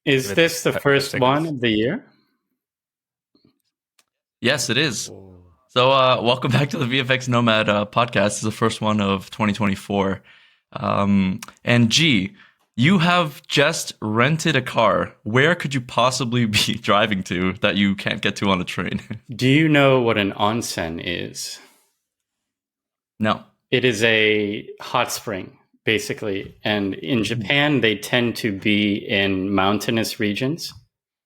Is this the first one of the year? Yes, it is. So welcome back to the VFX Nomad podcast. This is the first one of 2024. And G, you have just rented a car. Where could you possibly be driving to that you can't get to on a train? Do you know what an onsen is? No. It is a hot spring, basically. And in Japan, they tend to be in mountainous regions,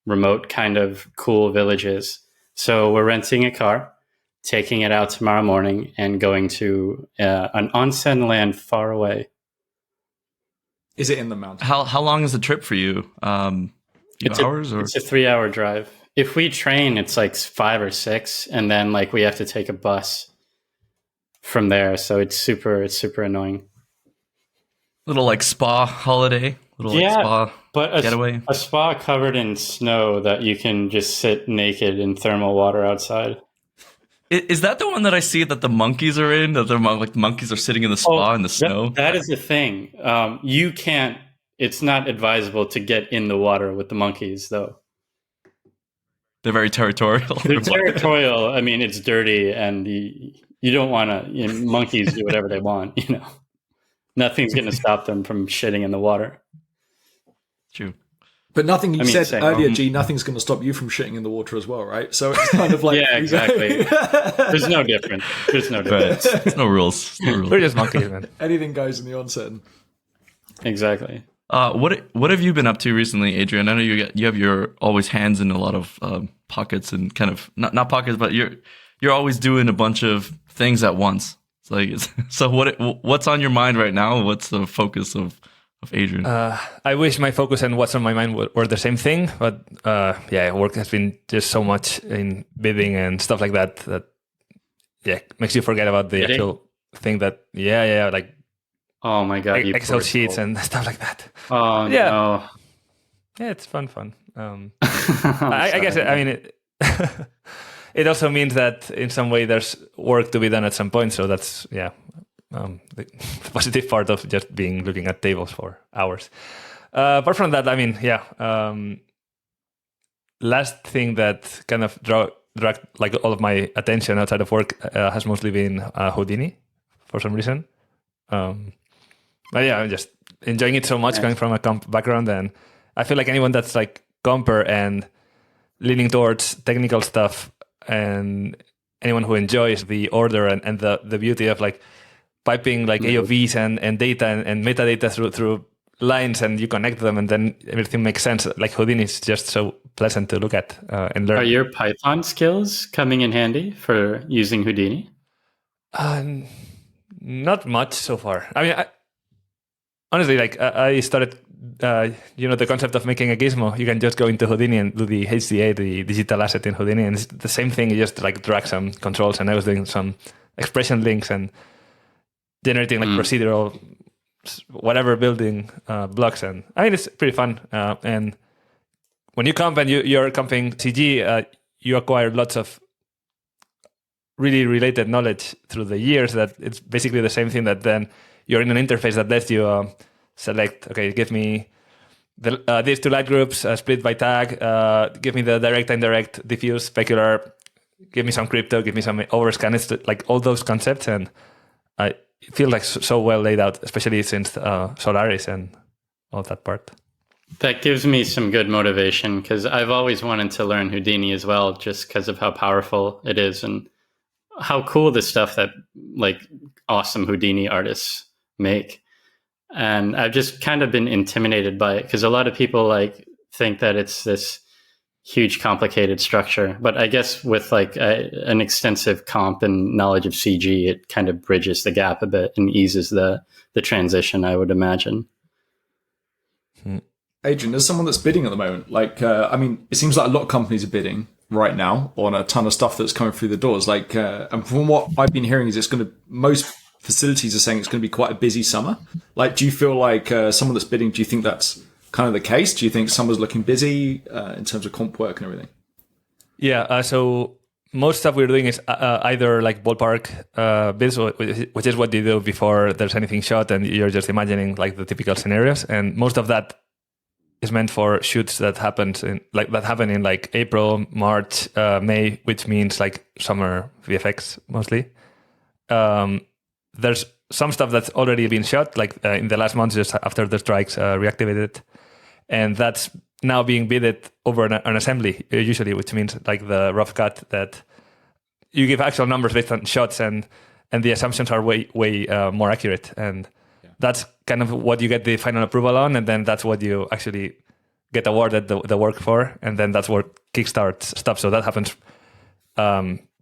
remote kind of cool villages. So we're renting a car, taking it out tomorrow morning, and going to an onsen land far away. Is it in the mountains? How long is the trip for you? Hours? It's a 3-hour drive. If we train, it's like 5 or 6, and then like we have to take a bus from there. So it's super annoying. Little like spa holiday, spa but getaway. A spa covered in snow that you can just sit naked in thermal water outside. Is that the one that I see that the monkeys are in? That the monkeys are sitting in the spa in the snow? That is the thing. You can't. It's not advisable to get in the water with the monkeys, though. They're very territorial. They're territorial. I mean, it's dirty, and you don't want to. Monkeys do whatever they want. Nothing's going to stop them from shitting in the water. True. But nothing you said earlier, G, nothing's going to stop you from shitting in the water as well, right? So it's kind of like... Yeah, exactly. There's no difference. There's no difference. Right. There's no rules. We're just monkeys, man. Anything goes in the onsen. Exactly. What have you been up to recently, Adrian? I know you have your always hands in a lot of pockets and kind of not pockets, but you're always doing a bunch of things at once. So what's on your mind right now? What's the focus of Adrian? I wish my focus and what's on my mind were the same thing, but work has been just so much in bidding and stuff like that makes you forget about the actual thing that like oh my god, Excel sheets and stuff like that. Oh no. Yeah, it's fun. I guess it also means that in some way there's work to be done at some point. So that's the positive part of just looking at tables for hours. Apart from that, last thing that kind of dragged like all of my attention outside of work has mostly been Houdini for some reason. I'm just enjoying it so much, coming from a comp background, and I feel like anyone that's like comper and leaning towards technical stuff, and anyone who enjoys the order and the beauty of like piping like AOVs and data and metadata through lines, and you connect them and then everything makes sense. Like Houdini is just so pleasant to look at and learn. Are your Python skills coming in handy for using Houdini? Not much so far. I mean, honestly, like I started, the concept of making a gizmo. You can just go into Houdini and do the HDA, the digital asset in Houdini, and it's the same thing. You just like drag some controls, and I was doing some expression links and generating like procedural, whatever building blocks. And I mean, it's pretty fun. And when you comp and you're comping CG, you acquire lots of really related knowledge through the years that it's basically the same thing, that then you're in an interface that lets you select, okay, give me these two light groups split by tag, give me the direct, indirect, diffuse, specular, give me some crypto, give me some overscan. It's like all those concepts, and I feel like so well laid out, especially since Solaris and all that part. That gives me some good motivation, because I've always wanted to learn Houdini as well, just because of how powerful it is and how cool the stuff that like awesome Houdini artists make. And I've just kind of been intimidated by it, because a lot of people like think that it's this huge complicated structure, but I guess with like an extensive comp and knowledge of CG, it kind of bridges the gap a bit and eases the transition, I would imagine. Adrian, as someone that's bidding at the moment, it seems like a lot of companies are bidding right now on a ton of stuff that's coming through the doors. And from what I've been hearing, is most facilities are saying it's going to be quite a busy summer. Like, do you feel like someone that's bidding, do you think that's kind of the case? Do you think summer's looking busy in terms of comp work and everything? Yeah. So most stuff we're doing is either like ballpark bits, which is what you do before there's anything shot, and you're just imagining like the typical scenarios. And most of that is meant for shoots that happen in like April, March, May, which means like summer VFX mostly. There's some stuff that's already been shot, like in the last month, just after the strikes reactivated, and that's now being bidded over an assembly usually, which means like the rough cut that you give actual numbers based on shots, and the assumptions are way more accurate, and that's kind of what you get the final approval on, and then that's what you actually get awarded the work for, and then that's what kickstarts stuff. So that happens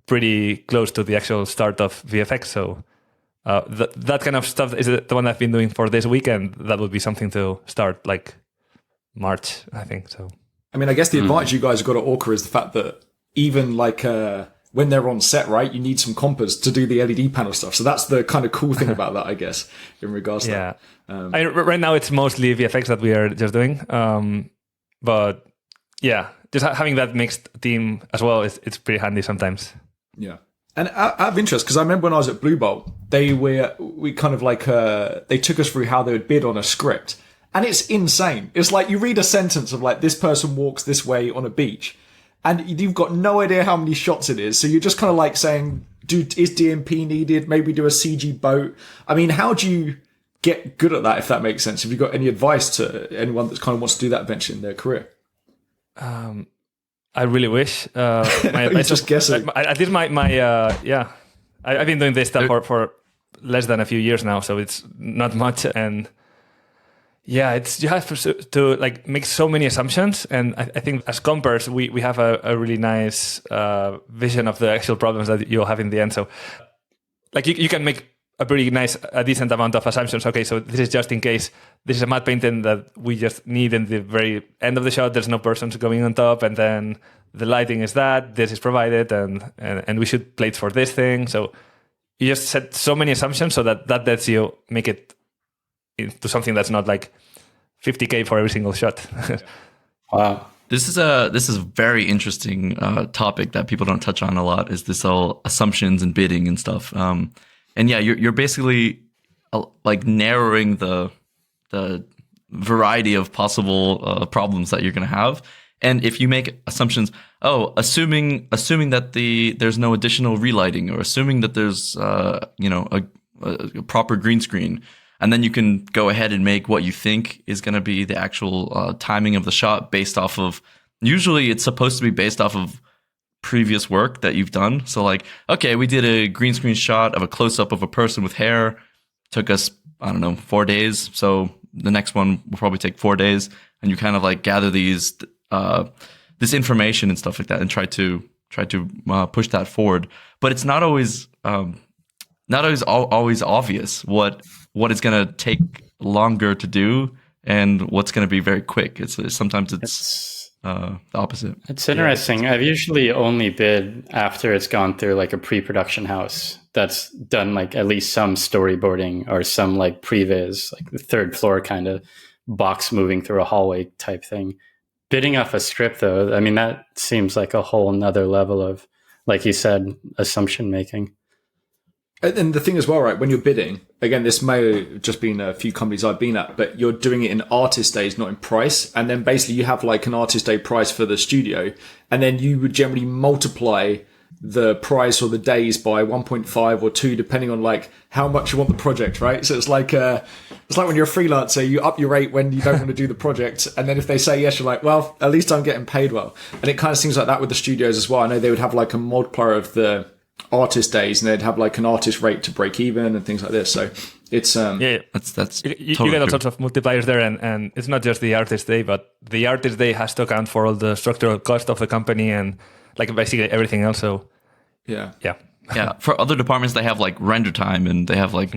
pretty close to the actual start of VFX. So that kind of stuff is the one I've been doing for this weekend. That would be something to start like March, I think. So I mean, I guess the advantage you guys have got at Orca is the fact that even like when they're on set, right, you need some compers to do the LED panel stuff. So that's the kind of cool thing about that, I guess, in regards to that. Right now it's mostly VFX that we are just doing. But yeah, just having that mixed team as well, it's pretty handy sometimes. Yeah. And out of interest, because I remember when I was at Blue Bolt, we kind of like, they took us through how they would bid on a script. And it's insane. It's like you read a sentence of like, this person walks this way on a beach, and you've got no idea how many shots it is. So you're just kind of like saying, is DMP needed? Maybe do a CG boat. I mean, how do you get good at that, if that makes sense? Have you got any advice to anyone that kind of wants to do that eventually in their career? I really wish. You're just guessing. At least I've been doing this stuff for less than a few years now, so it's not much. And yeah, you have to like make so many assumptions. And I think as compers, we have a really nice vision of the actual problems that you'll have in the end. So like you can make a decent amount of assumptions. Okay, so this is just in case this is a matte painting that we just need in the very end of the shot. There's no persons going on top, and then the lighting is this is provided, and we should plates for this thing. So you just set so many assumptions so that lets you make it into something that's not like 50K for every single shot. Wow. This is a very interesting topic that people don't touch on a lot. Is this all assumptions and bidding and stuff? And yeah, you're basically like narrowing the variety of possible problems that you're going to have. And if you make assumptions, assuming that there's no additional relighting, or assuming that there's a proper green screen, and then you can go ahead and make what you think is going to be the actual timing of the shot based off of. Usually, it's supposed to be based off of previous work that you've done. So like, okay, we did a green screen shot of a close up of a person with hair. Took us, 4 days. So the next one will probably take 4 days, and you kind of like gather this information and stuff like that, and try to push that forward. But it's not always always obvious what is going to take longer to do and what's going to be very quick. Sometimes the opposite. It's interesting. I've usually only bid after it's gone through like a pre-production house that's done like at least some storyboarding or some like previs, like the third floor kind of box moving through a hallway type thing. Bidding off a script though, I mean, that seems like a whole nother level of, like you said, assumption making. And the thing as well, right, when you're bidding, again, this may have just been a few companies I've been at, but you're doing it in artist days, not in price. And then basically you have like an artist day price for the studio. And then you would generally multiply the price or the days by 1.5 or 2, depending on like how much you want the project, right? So it's like when you're a freelancer, you up your rate when you don't want to do the project. And then if they say yes, you're like, well, at least I'm getting paid well. And it kind of seems like that with the studios as well. I know they would have like a multiplier of the artist days, and they'd have like an artist rate to break even and things like this. So it's that's you totally get all true. sorts of multipliers there, and it's not just the artist day, but the artist day has to account for all the structural cost of the company and like basically everything else. So yeah. Yeah, for other departments, they have like render time, and they have like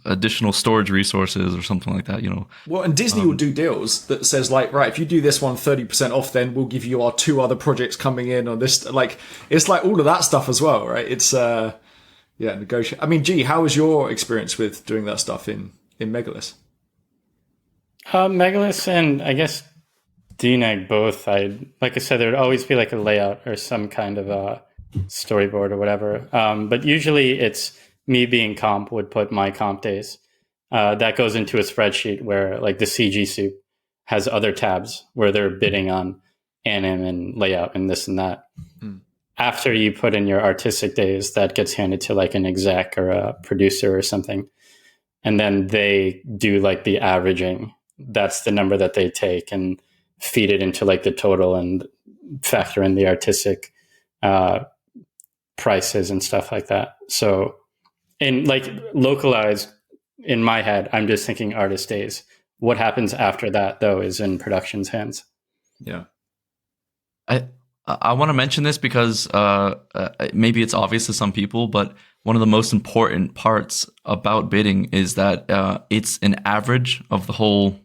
additional storage resources or something like that, Well, and Disney will do deals that says like, right, if you do this one 30% off, then we'll give you our 2 other projects coming in on this. Like, it's like all of that stuff as well, right? It's, negotiate. I mean, G, how was your experience with doing that stuff in Megalith? Megalith and I guess DNEG both, like I said, there would always be like a layout or some kind of storyboard or whatever. But usually it's me being comp would put my comp days. That goes into a spreadsheet where like the CG soup has other tabs where they're bidding on anim and layout and this and that. After you put in your artistic days, that gets handed to like an exec or a producer or something. And then they do like the averaging. That's the number that they take and feed it into like the total and factor in the artistic prices and stuff like that. So in like localized, in my head, I'm just thinking artist days. What happens after that, though, is in production's hands. Yeah. I want to mention this because maybe it's obvious to some people, but one of the most important parts about bidding is that it's an average of the whole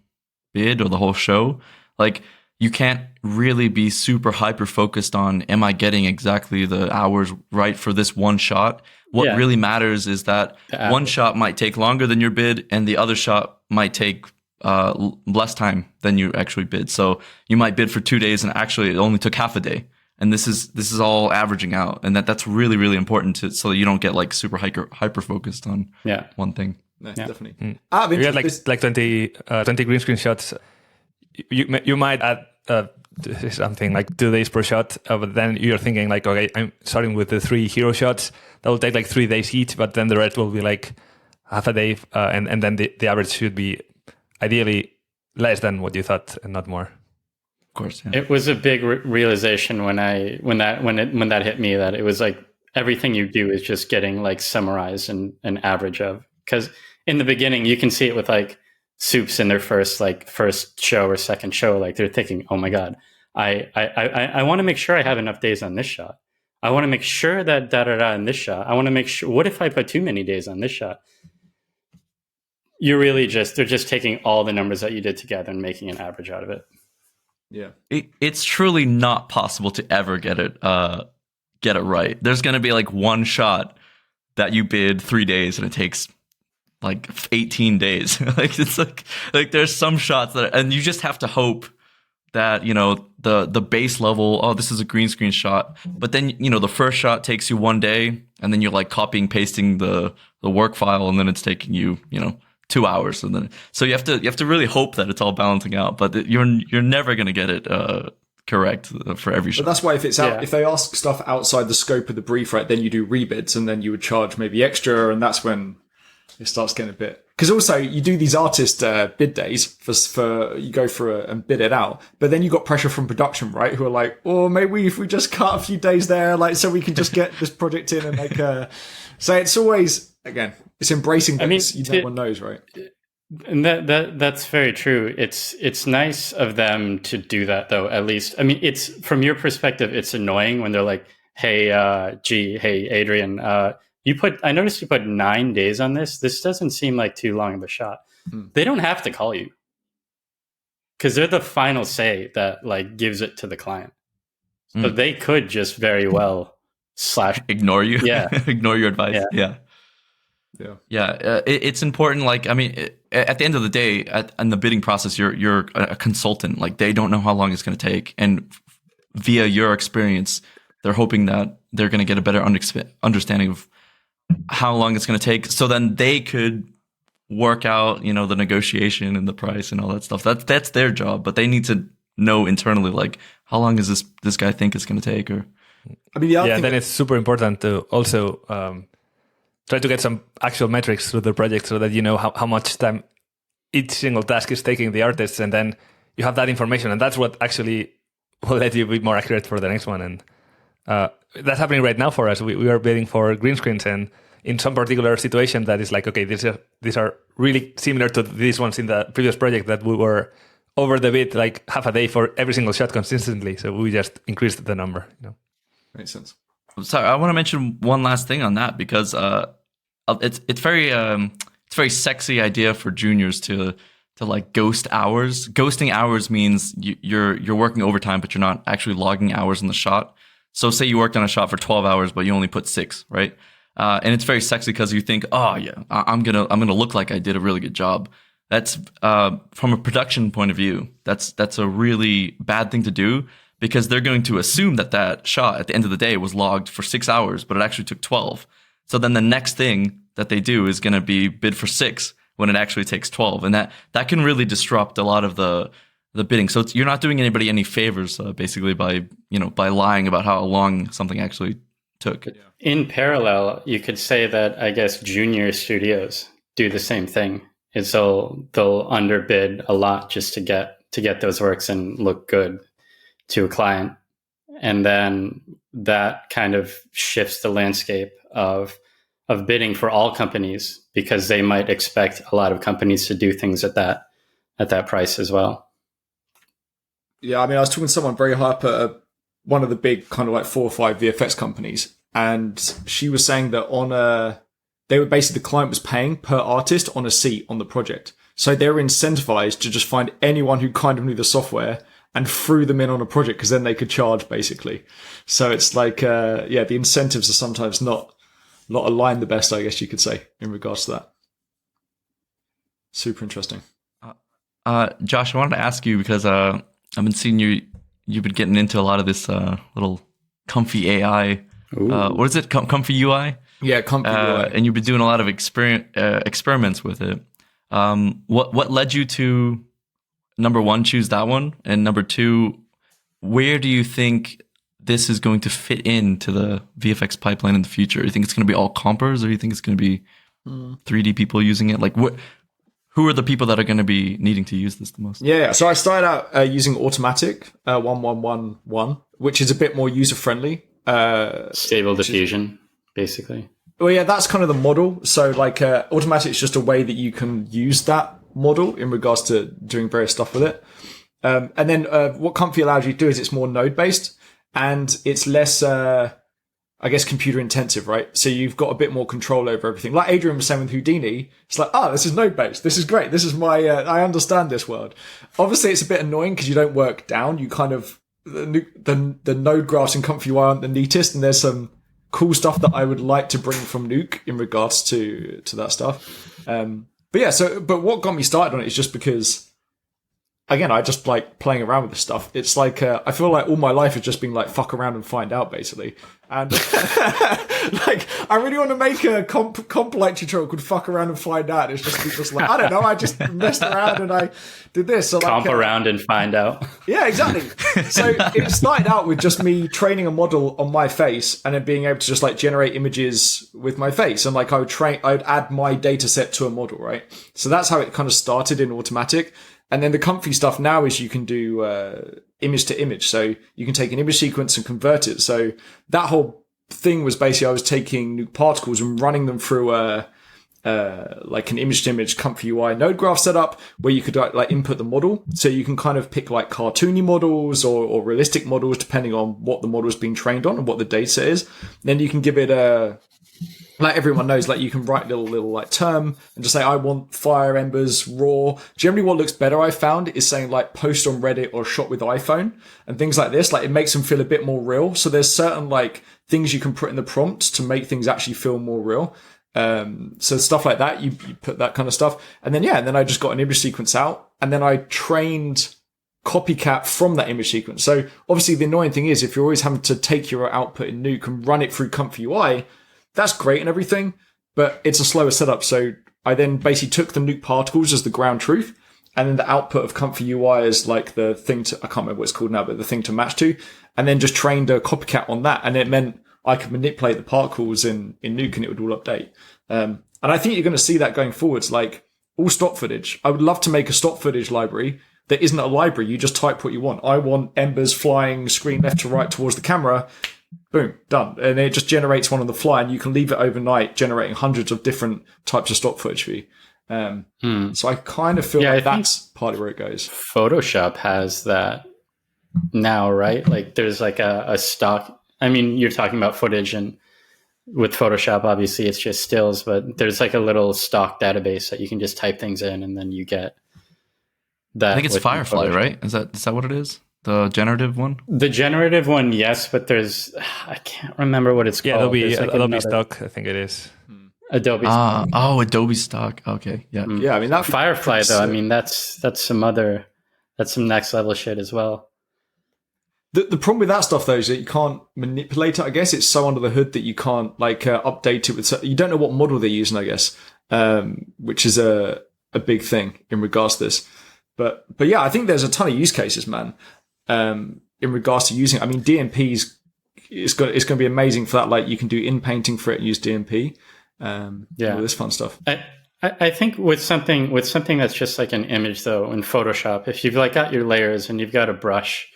bid or the whole show. Like, you can't really be super hyper focused on, am I getting exactly the hours right for this one shot? What really matters is that one shot might take longer than your bid and the other shot might take less time than you actually bid. So you might bid for 2 days and actually it only took half a day. And this is all averaging out, and that's really, really important so that you don't get like super hyper focused on one thing. No, definitely. You had like 20 green screen shots. You might add something like 2 days per shot, but then you're thinking like, okay, I'm starting with the 3 hero shots. That will take like 3 days each, but then the rest will be like half a day, and then the average should be ideally less than what you thought and not more. Of course, yeah. It was a big realization when that hit me, that it was like everything you do is just getting like summarized and an average of. Because in the beginning, you can see it with like soups in their first show or second show. Like they're thinking, oh my god, I want to make sure I have enough days on this shot. I want to make sure that in this shot. I want to make sure. What if I put too many days on this shot? You're really they're just taking all the numbers that you did together and making an average out of it. Yeah, it's truly not possible to ever get it right. There's going to be like one shot that you bid 3 days and it takes like 18 days. Like it's like there's some shots and you just have to hope that, you know, the base level, oh, this is a green screen shot, but then, you know, the first shot takes you 1 day and then you're like copying pasting the work file and then it's taking you, you know, 2 hours, and then so you have to really hope that it's all balancing out, but you're never going to get it correct for every shot. But that's why if it's if they ask stuff outside the scope of the brief, right, then you do rebids and then you would charge maybe extra, and that's when it starts getting a bit. Because also you do these artist bid days for you go for and bid it out, but then you got pressure from production, right? Who are like, oh, maybe if we just cut a few days there, like so we can just get this project in and like. So it's always again. It's embracing things no one knows, right? And that's very true. It's nice of them to do that, though. At least, I mean, it's from your perspective, it's annoying when they're like, "Hey, hey, Adrian, I noticed you put 9 days on this. This doesn't seem like too long of a shot." They don't have to call you because they're the final say that like gives it to the client. So they could just very well ignore you. Yeah, ignore your advice. Yeah. It's important. Like, I mean, at the end of the day, in the bidding process, you're a consultant. Like, they don't know how long it's going to take, and via your experience, they're hoping that they're going to get a better understanding of how long it's going to take. So then they could work out, you know, the negotiation and the price and all that stuff. That's their job, but they need to know internally, like, how long is this guy think it's going to take? Or I mean, then it's super important to also. Try to get some actual metrics through the project so that you know how much time each single task is taking the artists, and then you have that information, and that's what actually will let you be more accurate for the next one. And that's happening right now for us. We are bidding for green screens, and in some particular situation that is like, okay, these are really similar to these ones in the previous project that we were over the bid like half a day for every single shot consistently. So we just increased the number. You know, makes sense. Sorry, I want to mention one last thing on that because it's very sexy idea for juniors to like ghost hours. Ghosting hours means you're working overtime, but you're not actually logging hours in the shot. So say you worked on a shot for 12 hours, but you only put 6, right? And it's very sexy because you think, oh yeah, I'm gonna look like I did a really good job. That's from a production point of view, that's a really bad thing to do, because they're going to assume that shot at the end of the day was logged for 6 hours, but it actually took 12. So then the next thing that they do is going to be bid for 6 when it actually takes 12. And that can really disrupt a lot of the bidding. So you're not doing anybody any favors, basically, by lying about how long something actually took. In parallel, you could say that I guess junior studios do the same thing. Is they'll underbid a lot just to get those works and look good to a client, and then that kind of shifts the landscape of bidding for all companies, because they might expect a lot of companies to do things at that price as well. Yeah, I mean, I was talking to someone very high up at one of the big kind of like 4 or 5 VFX companies, and she was saying that they were basically, the client was paying per artist on a seat on the project. So they were incentivized to just find anyone who kind of knew the software and threw them in on a project, because then they could charge, basically. So it's like, the incentives are sometimes not aligned the best, I guess you could say, in regards to that. Super interesting. Josh, I wanted to ask you, because I've been seeing you've been getting into a lot of this little comfy AI. What is it? comfyUI? Yeah, comfyUI. And you've been doing a lot of experiments with it. What led you to, number one, choose that one? And number two, where do you think this is going to fit into the VFX pipeline in the future? Do you think it's going to be all compers, or do you think it's going to be 3D people using it? Like, who are the people that are going to be needing to use this the most? Yeah. So I started out using Automatic 1111, which is a bit more user-friendly. Stable diffusion, basically. Well, yeah, that's kind of the model. So like Automatic is just a way that you can use that model in regards to doing various stuff with it. And then what Comfy allows you to do is it's more node-based, and it's less, I guess, computer intensive, right? So you've got a bit more control over everything. Like Adrian was saying with Houdini, it's like, this is node-based. This is great. This is my, I understand this world. Obviously, it's a bit annoying because you don't work down. You kind of, the node graphs in comfyUI aren't the neatest, and there's some cool stuff that I would like to bring from Nuke in regards to that stuff. But what got me started on it is just because, again, I just like playing around with this stuff. It's like, I feel like all my life has just been like, fuck around and find out, basically. And like, I really want to make a comp-like tutorial called fuck around and find out. It's just like, I don't know, I just messed around and I did this. So comp around and find out. Yeah, exactly. So it started out with just me training a model on my face and then being able to just like generate images with my face. And like I would add my data set to a model, right? So that's how it kind of started in Automatic. And then the comfy stuff now is you can do image to image. So you can take an image sequence and convert it. So that whole thing was basically I was taking Nuke particles and running them through like an image to image comfyUI node graph setup where you could like input the model. So you can kind of pick like cartoony models or realistic models depending on what the model is being trained on and what the data is. Then you can give it like everyone knows, like you can write little like term and just say, I want fire embers raw. Generally what looks better, I found, is saying like post on Reddit or shot with iPhone and things like this. Like it makes them feel a bit more real. So there's certain like things you can put in the prompt to make things actually feel more real. So stuff like that, you put that kind of stuff. And then I just got an image sequence out and then I trained copycat from that image sequence. So obviously the annoying thing is if you're always having to take your output in Nuke and run it through comfyUI, that's great and everything, but it's a slower setup. So I then basically took the Nuke particles as the ground truth, and then the output of comfyUI is like the thing to, I can't remember what it's called now, but the thing to match to, and then just trained a copycat on that. And it meant I could manipulate the particles in Nuke and it would all update. And I think you're going to see that going forwards, like all stock footage. I would love to make a stock footage library that isn't a library. You just type what you want. I want embers flying screen left to right towards the camera. Boom, done. And it just generates one on the fly, and you can leave it overnight generating hundreds of different types of stock footage for you. So I kind of feel like that's partly where it goes. Photoshop has that now, right? Like there's like a stock. I mean, you're talking about footage, and with Photoshop, obviously it's just stills, but there's like a little stock database that you can just type things in and then you get that. I think it's Firefly, right? Is that what it is? The generative one? The generative one, yes, but there's, I can't remember what it's called. Yeah, Adobe Stock, I think it is. Adobe Stock. Oh, Adobe Stock. Okay, yeah. Yeah, I mean, that Firefly, though, I mean, that's some next level shit as well. The problem with that stuff though is that you can't manipulate it. I guess it's so under the hood that you can't update it with. You don't know what model they're using, I guess, which is a big thing in regards to this. But yeah, I think there's a ton of use cases, man. In regards to using, I mean, DMP's it's going to be amazing for that. Like you can do in painting for it and use DMP. All this fun stuff. I think with something that's just like an image though in Photoshop, if you've like got your layers and you've got a brush,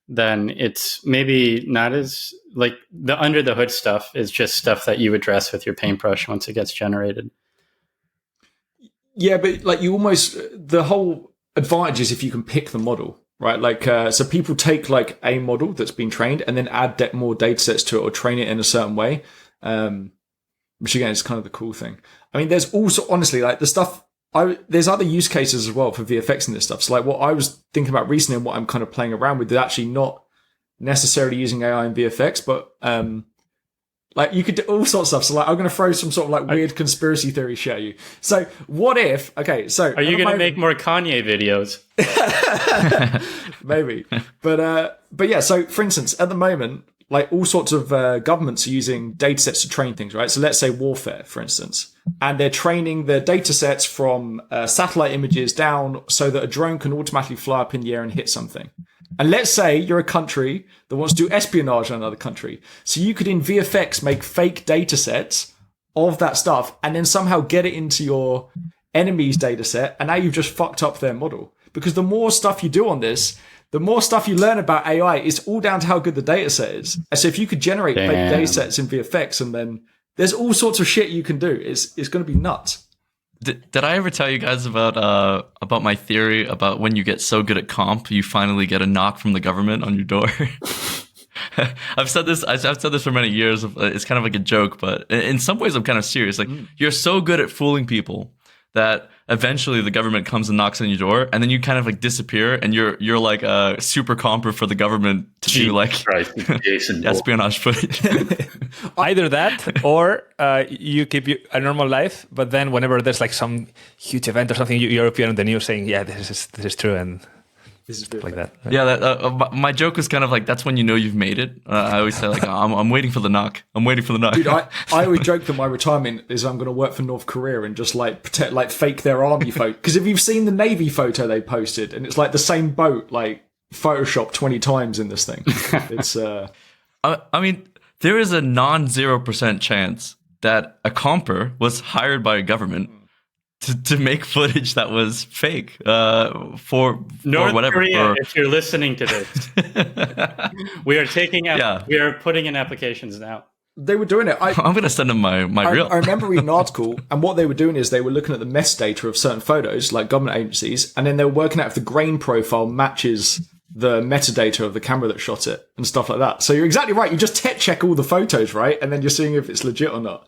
then it's maybe not as like the under the hood stuff is just stuff that you address with your paintbrush once it gets generated. Yeah, but like the whole advantage is if you can pick the model, right? Like, so people take like a model that's been trained and then add more data sets to it or train it in a certain way. Which again is kind of the cool thing. I mean, there's also honestly like the stuff. There's other use cases as well for VFX in this stuff. So like what I was thinking about recently and what I'm kind of playing around with is actually not necessarily using AI in VFX, but like you could do all sorts of stuff. So like I'm going to throw some sort of like weird conspiracy theory shit at you. So what if? Okay, so are you going to make more Kanye videos? Maybe, but yeah. So for instance, at the moment, like all sorts of governments are using data sets to train things, right? So let's say warfare, for instance, and they're training the data sets from satellite images down so that a drone can automatically fly up in the air and hit something. And let's say you're a country that wants to do espionage on another country. So you could in VFX make fake data sets of that stuff and then somehow get it into your enemy's data set. And now you've just fucked up their model. Because the more stuff you do on this, the more stuff you learn about AI, it's all down to how good the data set is. And so if you could generate fake data sets in VFX and then there's all sorts of shit you can do, it's going to be nuts. Did I ever tell you guys about my theory about when you get so good at comp, you finally get a knock from the government on your door? I've said this for many years. It's kind of like a joke, but in some ways I'm kind of serious. Like you're so good at fooling people that eventually the government comes and knocks on your door, and then you kind of like disappear, and you're like a super comper for the government to do like espionage footage. Either that, or you keep a normal life, but then whenever there's like some huge event or something, you appear on the news saying, "Yeah, this is true," and this is like that. Right? Yeah, my joke was kind of like that's when you know you've made it. I always say like I'm waiting for the knock. I'm waiting for the knock. Dude, I always joke that my retirement is I'm going to work for North Korea and just like pretend like fake their army photo. Because if you've seen the Navy photo they posted, and it's like the same boat like photoshopped 20 times in this thing. It's I mean, there is a non-0% chance that a comper was hired by a government to make footage that was fake for North whatever. Korea, if you're listening to this, we are we are putting in applications now. They were doing it. I'm going to send them my reel. I remember reading an article, and what they were doing is they were looking at the metadata of certain photos, like government agencies, and then they were working out if the grain profile matches the metadata of the camera that shot it and stuff like that. So you're exactly right. You just tech check all the photos, right? And then you're seeing if it's legit or not.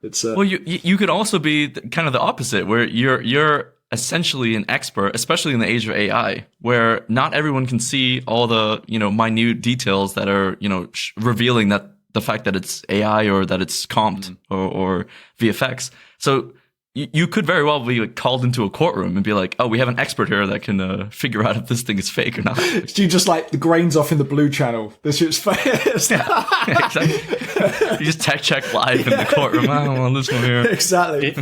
It's well, you could also be kind of the opposite, where you're essentially an expert, especially in the age of AI, where not everyone can see all the minute details that are revealing that the fact that it's AI or that it's comped or VFX. So you could very well be called into a courtroom and be like, "Oh, we have an expert here that can figure out if this thing is fake or not." You just like the grains off in the blue channel. This shit's fake. Exactly. You just tech check live in the courtroom. I don't want this one here. Exactly.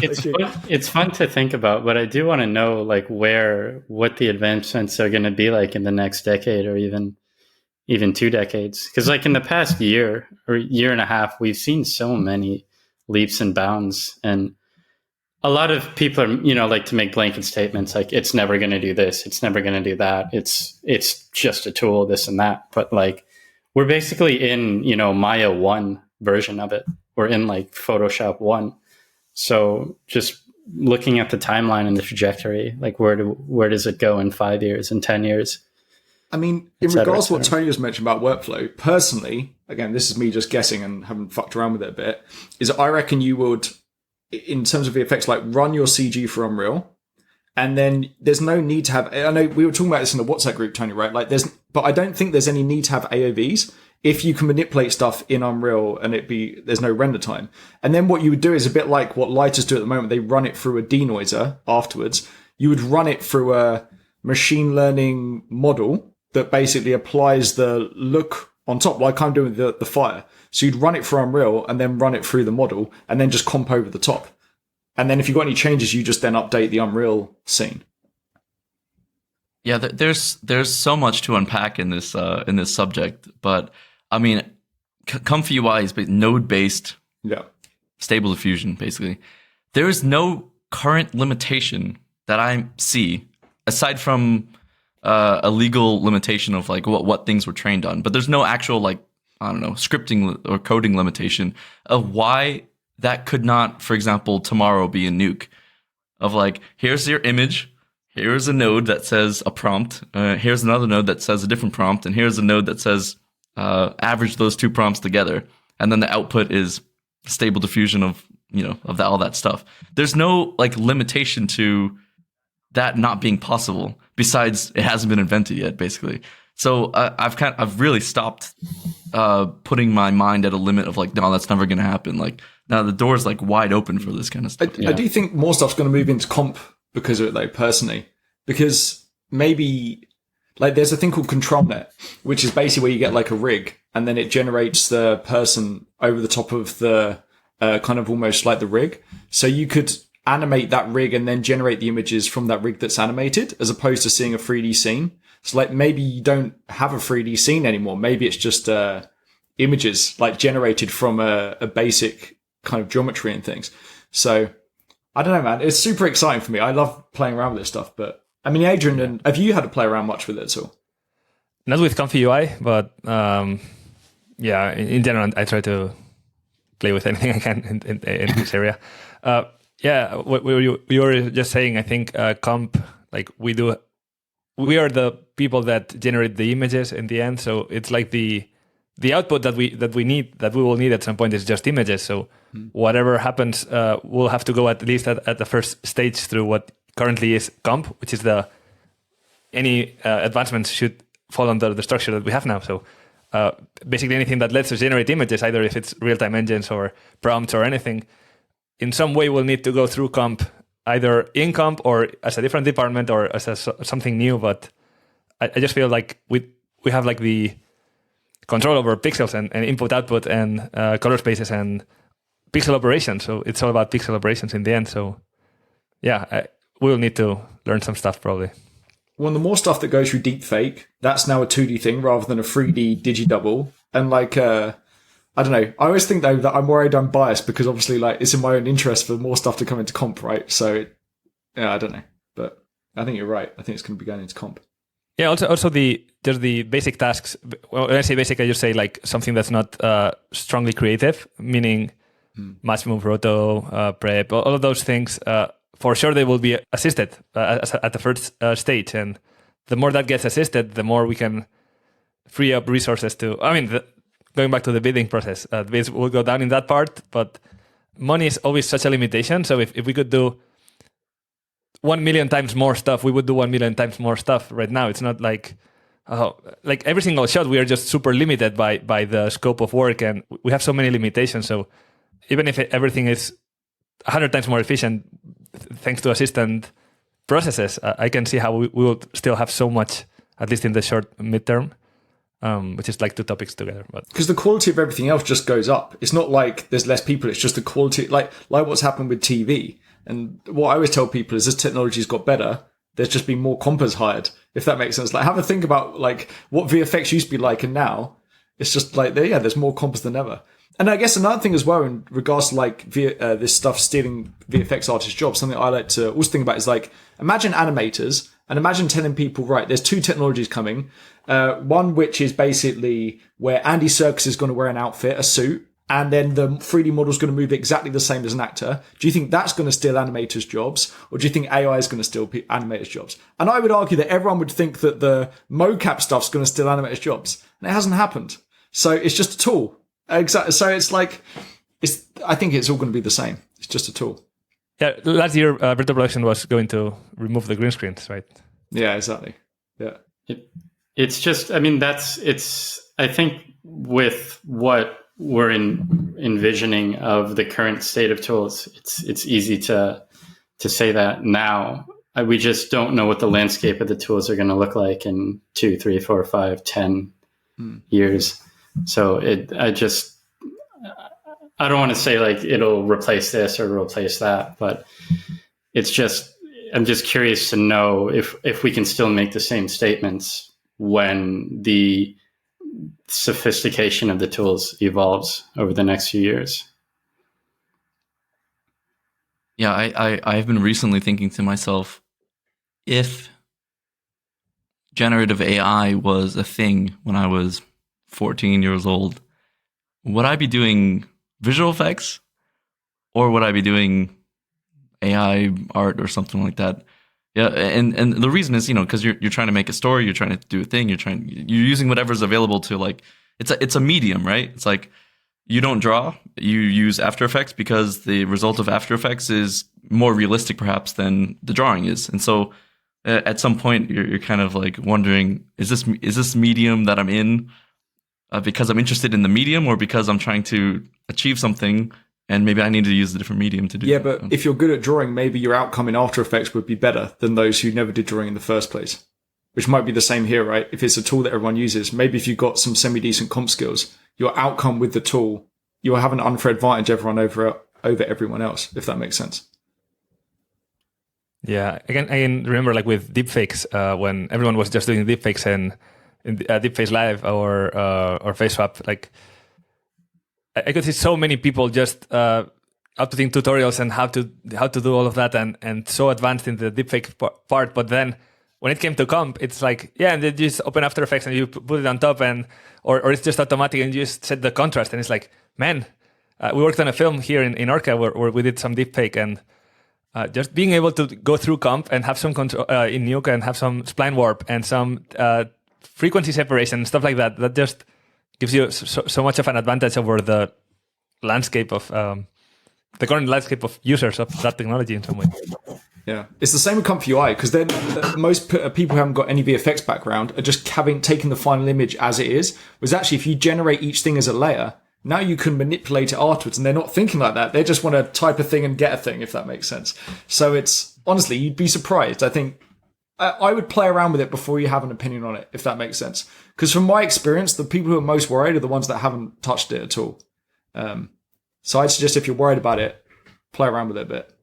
It's fun to think about, but I do want to know like what the advancements are going to be like in the next decade or even 2 decades. Because like in the past year or year and a half, we've seen so many leaps and bounds, and a lot of people are, like to make blanket statements like it's never going to do this, it's never going to do that, it's just a tool, this and that. But like we're basically in, Maya 1 version of it. We're in like Photoshop 1. So just looking at the timeline and the trajectory, like where does it go in 5 years, in 10 years? I mean, in regards to what Tony was mentioning about workflow, personally, again, this is me just guessing and haven't fucked around with it a bit, is I reckon you would, in terms of VFX, like run your CG for Unreal, and then there's no need to have, I know we were talking about this in the WhatsApp group, Tony, right? Like but I don't think there's any need to have AOVs if you can manipulate stuff in Unreal and there's no render time. And then what you would do is a bit like what lighters do at the moment. They run it through a denoiser afterwards. You would run it through a machine learning model that basically applies the look on top, like I'm doing the fire. So you'd run it through Unreal and then run it through the model and then just comp over the top. And then if you've got any changes, you just then update the Unreal scene. Yeah, there's so much to unpack in this subject, but I mean, comfyUI is node-based, stable diffusion, basically. There is no current limitation that I see aside from a legal limitation of like what things were trained on, but there's no actual like, I don't know, scripting or coding limitation of why that could not, for example, tomorrow be a Nuke of like, here's your image. Here's a node that says a prompt. Here's another node that says a different prompt. And here's a node that says average those two prompts together. And then the output is stable diffusion of, all that stuff. There's no like limitation to that not being possible. Besides, it hasn't been invented yet, basically. So I've really stopped putting my mind at a limit of like, no, that's never going to happen. Like now the door's like wide open for this kind of stuff. I do think more stuff's going to move into comp because of it though, personally, because maybe like there's a thing called ControlNet, which is basically where you get like a rig and then it generates the person over the top of the kind of almost like the rig. So you could animate that rig and then generate the images from that rig that's animated as opposed to seeing a 3D scene. So like maybe you don't have a 3D scene anymore. Maybe it's just images like generated from a basic kind of geometry and things. So I don't know, man. It's super exciting for me. I love playing around with this stuff. But I mean, Adrian, have you had to play around much with it at all? Not with comfyUI, but in general, I try to play with anything I can in this area. What you were just saying, I think comp, like we are the people that generate the images in the end. So it's like the output that we will need at some point is just images. So whatever happens, we'll have to go at least at the first stage through what currently is comp, which is any advancements should fall under the structure that we have now. So basically anything that lets us generate images, either if it's real-time engines or prompts or anything, in some way we'll need to go through comp, either in comp or as a different department or as something new. But I just feel like we have like the control over pixels and input output and color spaces and pixel operations. So it's all about pixel operations in the end. So we'll need to learn some stuff probably. Well, the more stuff that goes through deepfake, that's now a 2D thing rather than a 3D digidouble. And like, I don't know. I always think though that I'm worried I'm biased because obviously like it's in my own interest for more stuff to come into comp, right? So I don't know, but I think you're right. I think it's going to be going into comp. Yeah. Also there's the basic tasks. When I say basic, I just say like something that's not strongly creative, meaning match move, roto, prep, all of those things. For sure, they will be assisted at the first stage, and the more that gets assisted, the more we can free up resources to. I mean, going back to the bidding process, bids will go down in that part, but money is always such a limitation. So if we could do 1 million times more stuff, we would do 1 million times more stuff right now. It's not like every single shot, we are just super limited by the scope of work, and we have so many limitations. So even if everything is 100 times more efficient, thanks to assistant processes, I can see how we will still have so much, at least in the short midterm, which is like two topics together. But because the quality of everything else just goes up. It's not like there's less people. It's just the quality, like what's happened with TV. And what I always tell people is as technology's got better, there's just been more compers hired, if that makes sense. Like have a think about like what VFX used to be like and now it's just like, there's more compers than ever. And I guess another thing as well in regards to like this stuff stealing VFX artists' jobs, something I like to also think about is like, imagine animators and imagine telling people, right, there's two technologies coming. One which is basically where Andy Serkis is going to wear an outfit, a suit, and then the 3D model is going to move exactly the same as an actor. Do you think that's going to steal animators' jobs? Or do you think AI is going to steal animators' jobs? And I would argue that everyone would think that the mocap stuff's going to steal animators' jobs. And it hasn't happened. So it's just a tool. Exactly. So it's like, I think it's all going to be the same. It's just a tool. Yeah. Last year, virtual production was going to remove the green screens, right? Yeah, exactly. Yeah. It's just, I mean, I think with what we're envisioning of the current state of tools, it's easy to say that now. we just don't know what the landscape of the tools are going to look like in 2, 3, 4, 5, 10 years. So I don't want to say like it'll replace this or replace that, but I'm just curious to know if we can still make the same statements when the sophistication of the tools evolves over the next few years. Yeah, I've been recently thinking to myself, if generative AI was a thing when I was 14 years old, would I be doing visual effects or would I be doing AI art or something like that? Yeah, and the reason is, because you're trying to make a story, you're trying to do a thing, you're using whatever's available to, like, it's a medium, right? It's like, you don't draw, you use After Effects because the result of After Effects is more realistic perhaps than the drawing is. And so at some point you're kind of like wondering, is this medium that I'm in because I'm interested in the medium or because I'm trying to achieve something and maybe I need to use a different medium to do Yeah, that. but if you're good at drawing, maybe your outcome in After Effects would be better than those who never did drawing in the first place, which might be the same here, right? If it's a tool that everyone uses, maybe if you've got some semi-decent comp skills, your outcome with the tool, you'll have an unfair advantage over everyone else, if that makes sense. Yeah, again, remember like with deepfakes, when everyone was just doing deepfakes and deepfakes live or face swap, like I could see so many people just outputting tutorials and how to do all of that and so advanced in the deepfake part, but then when it came to comp, it's like, yeah, and then you just open After Effects and you put it on top, or it's just automatic and you just set the contrast, and it's like, man, we worked on a film here in Orca where we did some deepfake, and just being able to go through comp and have some control in Nuke and have some spline warp and some frequency separation and stuff like that, that just gives you so much of an advantage over the landscape of the current landscape of users of that technology in some way. Yeah, it's the same with comfyUI, because then most people who haven't got any VFX background are just taking the final image as it is. Whereas actually, if you generate each thing as a layer, now you can manipulate it afterwards, and they're not thinking like that. They just want to type a thing and get a thing, if that makes sense. So it's, honestly, you'd be surprised. I think I would play around with it before you have an opinion on it, if that makes sense. Because from my experience, the people who are most worried are the ones that haven't touched it at all. So I'd suggest if you're worried about it, play around with it a bit.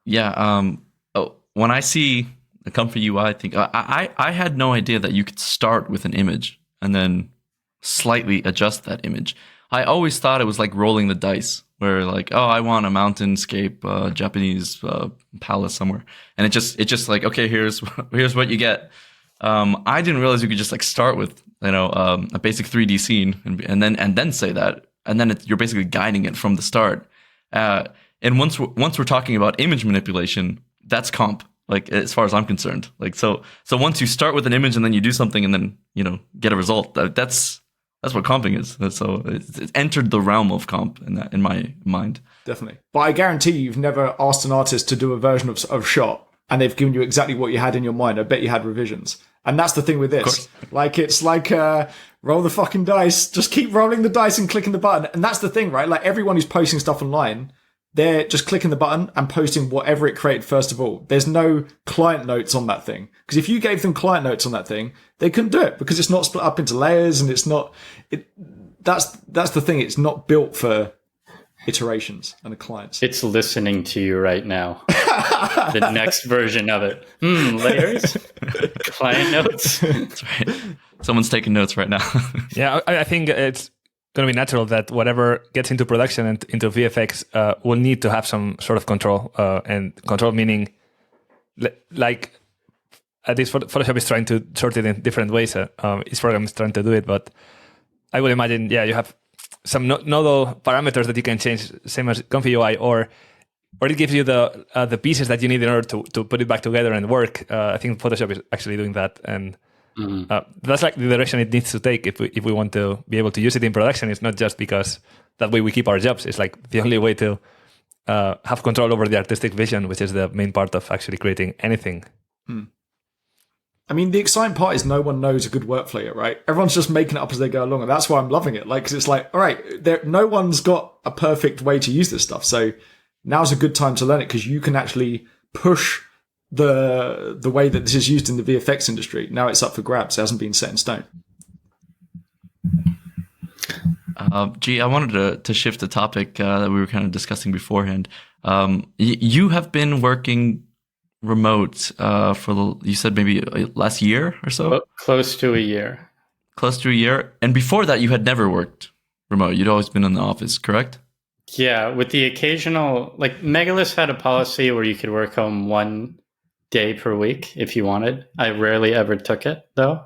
Yeah. When I see a comfyUI, I think I had no idea that you could start with an image and then slightly adjust that image. I always thought it was like rolling the dice, where like, oh, I want a mountainscape, Japanese palace somewhere, and it just like, okay, here's what you get. I didn't realize you could just like start with a basic 3D scene and then say that, and then you're basically guiding it from the start. And once we're talking about image manipulation, that's comp, like as far as I'm concerned. Like so once you start with an image and then you do something and then get a result, that's what comping is. So it's entered the realm of comp in my mind. Definitely. But I guarantee you've never asked an artist to do a version of shot and they've given you exactly what you had in your mind. I bet you had revisions. And that's the thing with this. Like, it's like, roll the fucking dice. Just keep rolling the dice and clicking the button. And that's the thing, right? Like, everyone who's posting stuff online, they're just clicking the button and posting whatever it created first of all. There's no client notes on that thing. Because if you gave them client notes on that thing, they couldn't do it because it's not split up into layers and it's not... That's the thing. It's not built for iterations and the clients. It's listening to you right now. The next version of it. Layers? Client notes? That's right. Someone's taking notes right now. Yeah, I think it's going to be natural that whatever gets into production and into VFX will need to have some sort of control. And control meaning, like, at least Photoshop is trying to sort it in different ways. Each program is trying to do it, but I would imagine, yeah, you have some nodal parameters that you can change, same as comfyUI, or it gives you the pieces that you need in order to put it back together and work. I think Photoshop is actually doing that, and that's like the direction it needs to take if we want to be able to use it in production. It's not just because that way we keep our jobs. It's like the only way to have control over the artistic vision, which is the main part of actually creating anything. I mean, the exciting part is no one knows a good workflow yet, right? Everyone's just making it up as they go along, and that's why I'm loving it. Like, because it's like, all right, no one's got a perfect way to use this stuff, so now's a good time to learn it because you can actually push the way that this is used in the VFX industry. Now it's up for grabs. It hasn't been set in stone. I wanted to shift the topic that we were kind of discussing beforehand. You have been working remote you said maybe last year or so? Close to a year. Close to a year. And before that, you had never worked remote. You'd always been in the office, correct? Yeah, with the occasional, like Megalith had a policy where you could work home 1 day per week if you wanted. I rarely ever took it though.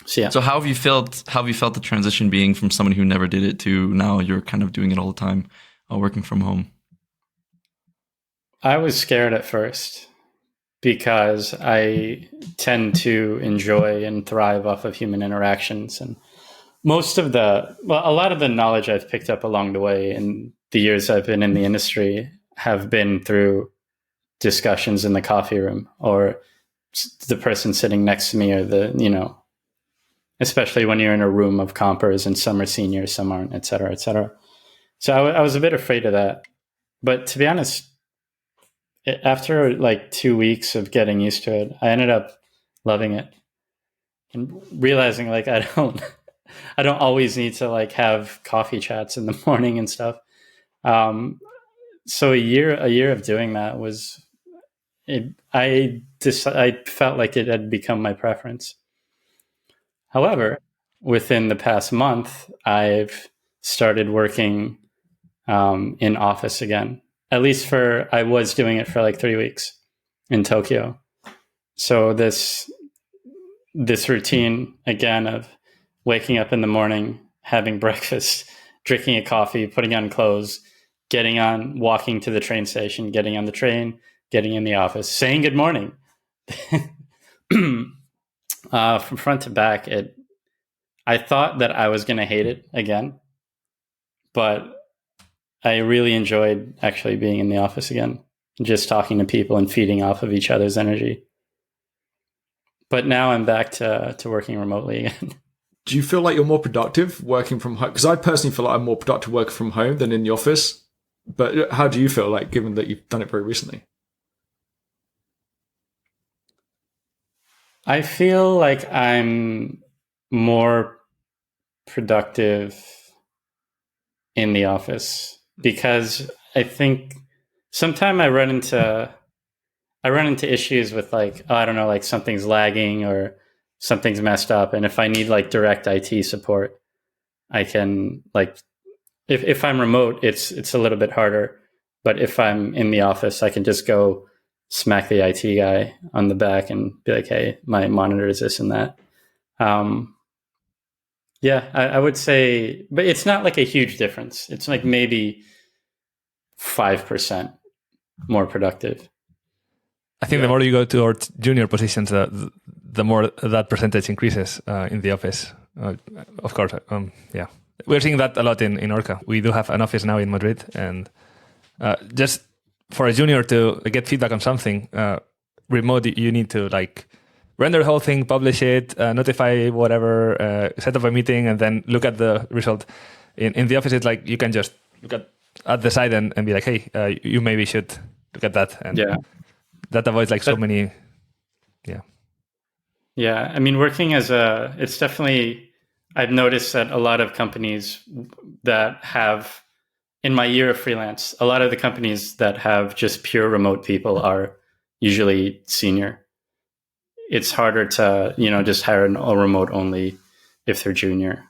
So yeah. So how have you felt the transition being from someone who never did it to now you're kind of doing it all the time, working from home? I was scared at first because I tend to enjoy and thrive off of human interactions, and a lot of the knowledge I've picked up along the way in the years I've been in the industry have been through discussions in the coffee room or the person sitting next to me, or especially when you're in a room of compers and some are seniors, some aren't, et cetera, et cetera. So I was a bit afraid of that. But to be honest, after like 2 weeks of getting used to it, I ended up loving it and realizing like I don't always need to like have coffee chats in the morning and stuff. So a year of doing that was, I felt like it had become my preference. However, within the past month, I've started working in office again. At least I was doing it for like 3 weeks in Tokyo. So this routine again of waking up in the morning, having breakfast, drinking a coffee, putting on clothes, walking to the train station, getting on the train, getting in the office, saying good morning. From front to back, I thought that I was going to hate it again, but I really enjoyed actually being in the office again, just talking to people and feeding off of each other's energy. But now I'm back to working remotely again. Do you feel like you're more productive working from home? Because I personally feel like I'm more productive working from home than in the office. But how do you feel like, given that you've done it very recently? I feel like I'm more productive in the office because I think sometimes I run into issues with like, I don't know, like something's lagging or something's messed up. And if I need like direct IT support, I can like, if I'm remote, it's a little bit harder. But if I'm in the office, I can just go smack the IT guy on the back and be like, hey, my monitor is this and that. Yeah, I would say, but it's not like a huge difference. It's like maybe 5% more productive. I think the more you go towards junior positions, the more that percentage increases in the office. Of course, yeah. We're seeing that a lot in Orca. We do have an office now in Madrid, and just for a junior to get feedback on something, remote, you need to like render the whole thing, publish it, notify whatever, set up a meeting, and then look at the result. In the office, it's like you can just look at the side and be like, hey, you maybe should look at that. And yeah, that avoids like so many. Yeah. Yeah. I mean, it's definitely, I've noticed that a lot of companies that have, in my year of freelance, a lot of the companies that have just pure remote people are usually senior. It's harder to, just hire a remote only if they're junior.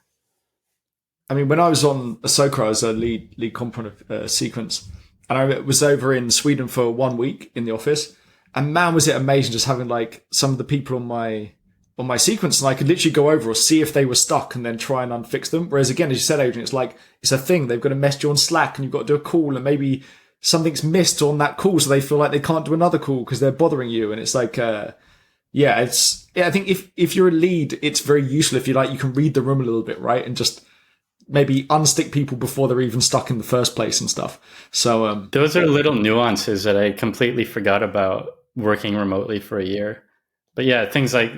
I mean, when I was on Ahsoka, I was a lead component sequence, and I was over in Sweden for 1 week in the office, and man, was it amazing just having like some of the people on my sequence, and I could literally go over or see if they were stuck and then try and unfix them. Whereas again, as you said, Adrian, it's like it's a thing. They've got to message you on Slack, and you've got to do a call, and maybe something's missed on that call, so they feel like they can't do another call because they're bothering you, and it's like. I think if you're a lead, it's very useful if you can read the room a little bit, right? And just maybe unstick people before they're even stuck in the first place and stuff. So those are little nuances that I completely forgot about working remotely for a year. But yeah, things like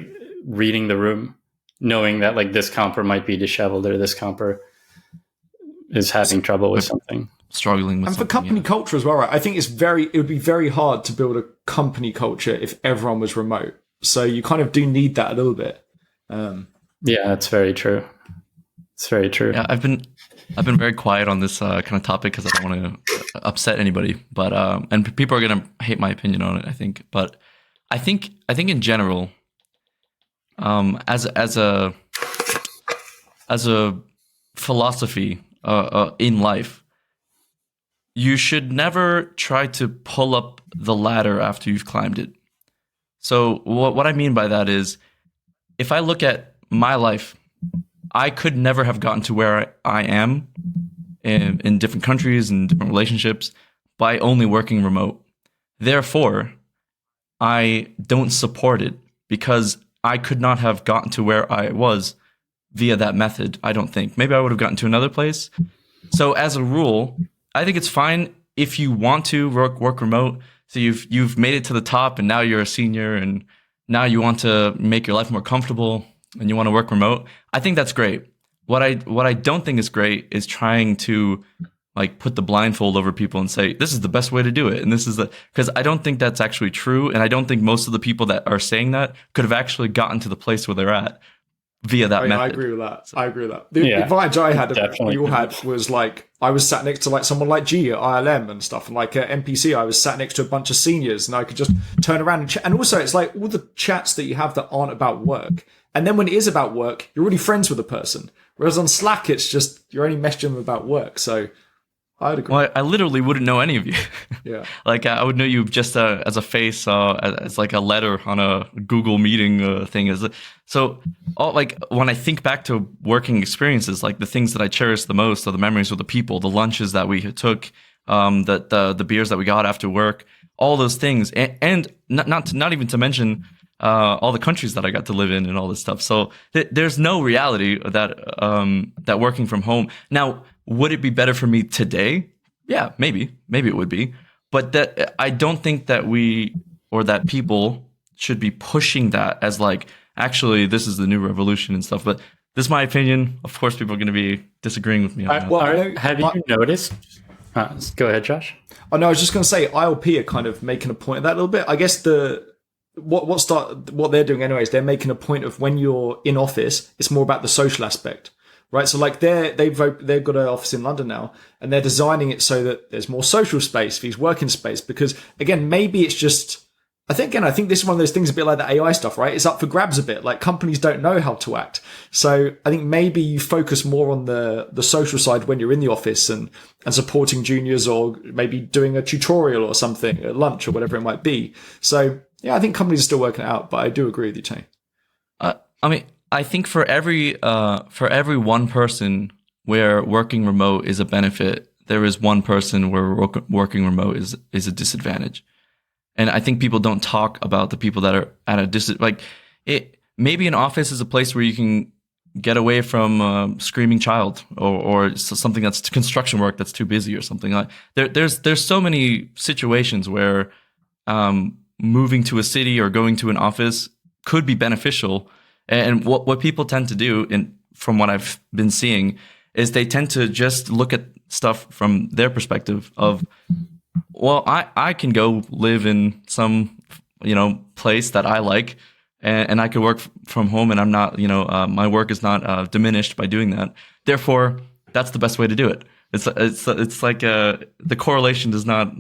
reading the room, knowing that like this comper might be disheveled or this comper is having trouble with something. Struggling with and for company culture as well, right? I think it would be very hard to build a company culture if everyone was remote. So you kind of do need that a little bit. Yeah, that's very true. It's very true. Yeah, I've been very quiet on this kind of topic because I don't want to upset anybody, but and people are gonna hate my opinion on it, I think. But I think in general, as a philosophy in life, you should never try to pull up the ladder after you've climbed it. So what I mean by that is, if I look at my life, I could never have gotten to where I am in different countries and different relationships by only working remote. Therefore, I don't support it because I could not have gotten to where I was via that method, I don't think. Maybe I would have gotten to another place. So as a rule, I think it's fine if you want to work remote. So you've made it to the top and now you're a senior and now you want to make your life more comfortable and you want to work remote. I think that's great. What I don't think is great is trying to like put the blindfold over people and say, this is the best way to do it. And this is because I don't think that's actually true. And I don't think most of the people that are saying that could have actually gotten to the place where they're at via that method. I agree with that. So, I agree with that. The advantage I had, we all had, was like, I was sat next to like someone like G at ILM and stuff. And like at NPC, I was sat next to a bunch of seniors and I could just turn around and chat. And also it's like all the chats that you have that aren't about work. And then when it is about work, you're already friends with the person. Whereas on Slack, it's just, you're only messaging them about work. So I'd agree. Well, I literally wouldn't know any of you. Yeah. Like I would know you just as a face, as like a letter on a Google meeting thing. So like when I think back to working experiences, like the things that I cherish the most are the memories with the people, the lunches that we took, the beers that we got after work, all those things. And not even to mention all the countries that I got to live in and all this stuff. So there's no reality that working from home. Now, would it be better for me today? Yeah, maybe it would be. But that I don't think that we or that people should be pushing that as like, actually, this is the new revolution and stuff. But this is my opinion. Of course, people are going to be disagreeing with me on that. Have you noticed? Go ahead, Josh. Oh, no, I was just going to say ILP are kind of making a point of that a little bit. I guess what they're doing anyways, they're making a point of when you're in office, it's more about the social aspect. Right, so like they've got an office in London now, and they're designing it so that there's more social space for his working space. Because again, maybe it's just, I think this is one of those things a bit like the AI stuff, right? It's up for grabs a bit. Like companies don't know how to act, so I think maybe you focus more on the social side when you're in the office and supporting juniors, or maybe doing a tutorial or something at lunch or whatever it might be. So yeah, I think companies are still working it out, but I do agree with you, Tony. I think for every one person where working remote is a benefit, there is one person where working remote is a disadvantage. And I think people don't talk about the people that are at a disadvantage. Like maybe an office is a place where you can get away from screaming child or something that's construction work that's too busy or something like. There's so many situations where moving to a city or going to an office could be beneficial. And what people tend to do, from what I've been seeing, is they tend to just look at stuff from their perspective of, well, I can go live in some, place that I like, and I could work from home, and I'm not, my work is not diminished by doing that. Therefore, that's the best way to do it. It's like the correlation does not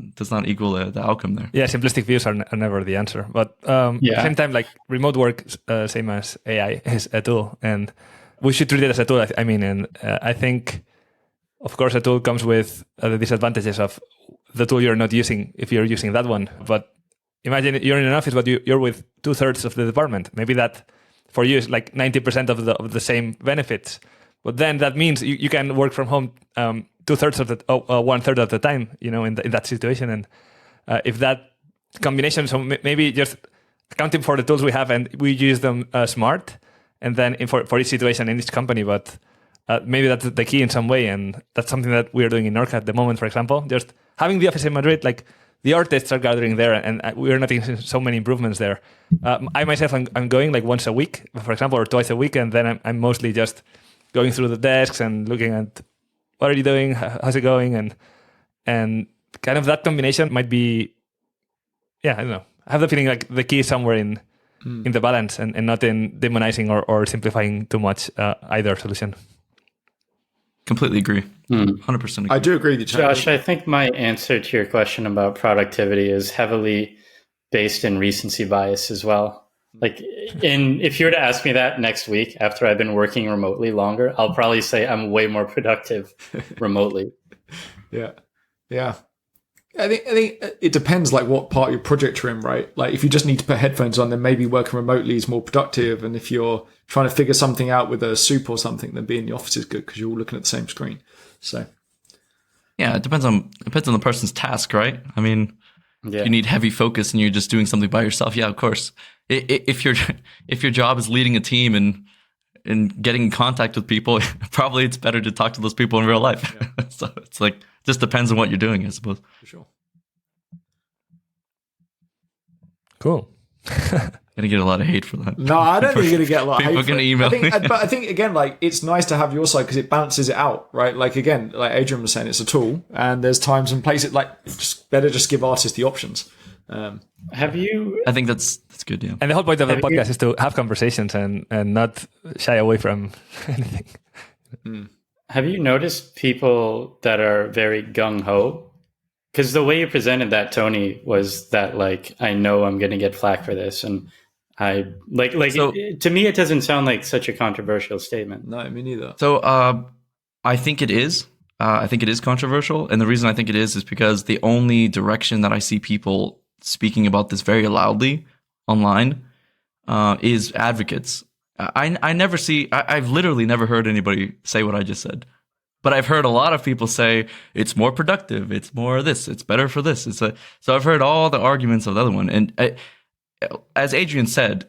equal the outcome there. Yeah, simplistic views are never the answer. But at the same time, like remote work, same as AI, is a tool, and we should treat it as a tool. I think, of course, a tool comes with the disadvantages of the tool you're not using if you're using that one. But imagine you're in an office, but you're with 2/3 of the department. Maybe that for you is like 90% of the same benefits. But then that means you can work from home 2/3 of the 1/3 of the time, in that situation. And if that combination, so maybe just accounting for the tools we have and we use them smart, and then for each situation in each company. But maybe that's the key in some way, and that's something that we're doing in Orca at the moment. For example, just having the office in Madrid, like the artists are gathering there, and we're noticing so many improvements there. I myself, I'm going like once a week, for example, or twice a week, and then I'm mostly just going through the desks and looking at what are you doing? How's it going? And kind of that combination might be, I don't know. I have the feeling like the key is somewhere in the balance and not in demonizing or simplifying too much either solution. Completely agree. 100% agree. I do agree with you, Josh. I think my answer to your question about productivity is heavily based in recency bias as well. Like, if you were to ask me that next week after I've been working remotely longer, I'll probably say I'm way more productive remotely. Yeah. I think it depends like what part of your project you're in, right? Like if you just need to put headphones on, then maybe working remotely is more productive. And if you're trying to figure something out with a soup or something, then being in the office is good because you're all looking at the same screen. So yeah, it depends on the person's task, right? I mean, if you need heavy focus and you're just doing something by yourself, yeah, of course. If your job is leading a team and getting in contact with people, probably it's better to talk to those people in real life. Yeah. So it's like just depends on what you're doing, I suppose. For sure. Cool. Gonna get a lot of hate for that. No, I don't think you're gonna get a lot of hate. People are gonna email me. But I think again, like it's nice to have your side because it balances it out, right? Like again, like Adrian was saying, it's a tool, and there's times and places like it's better just give artists the options. Have you? I think that's good. Yeah. And the whole point of the podcast is to have conversations and not shy away from anything. Have you noticed people that are very gung ho? Because the way you presented that, Tony, was that like I know I'm going to get flack for this, and I so, to me it doesn't sound like such a controversial statement. No, me neither. So I think it is. I think it is controversial, and the reason I think it is because the only direction that I see people speaking about this very loudly online is advocates. I never see. I've literally never heard anybody say what I just said. But I've heard a lot of people say it's more productive, it's more this, it's better for this. So I've heard all the arguments of the other one, and as Adrian said,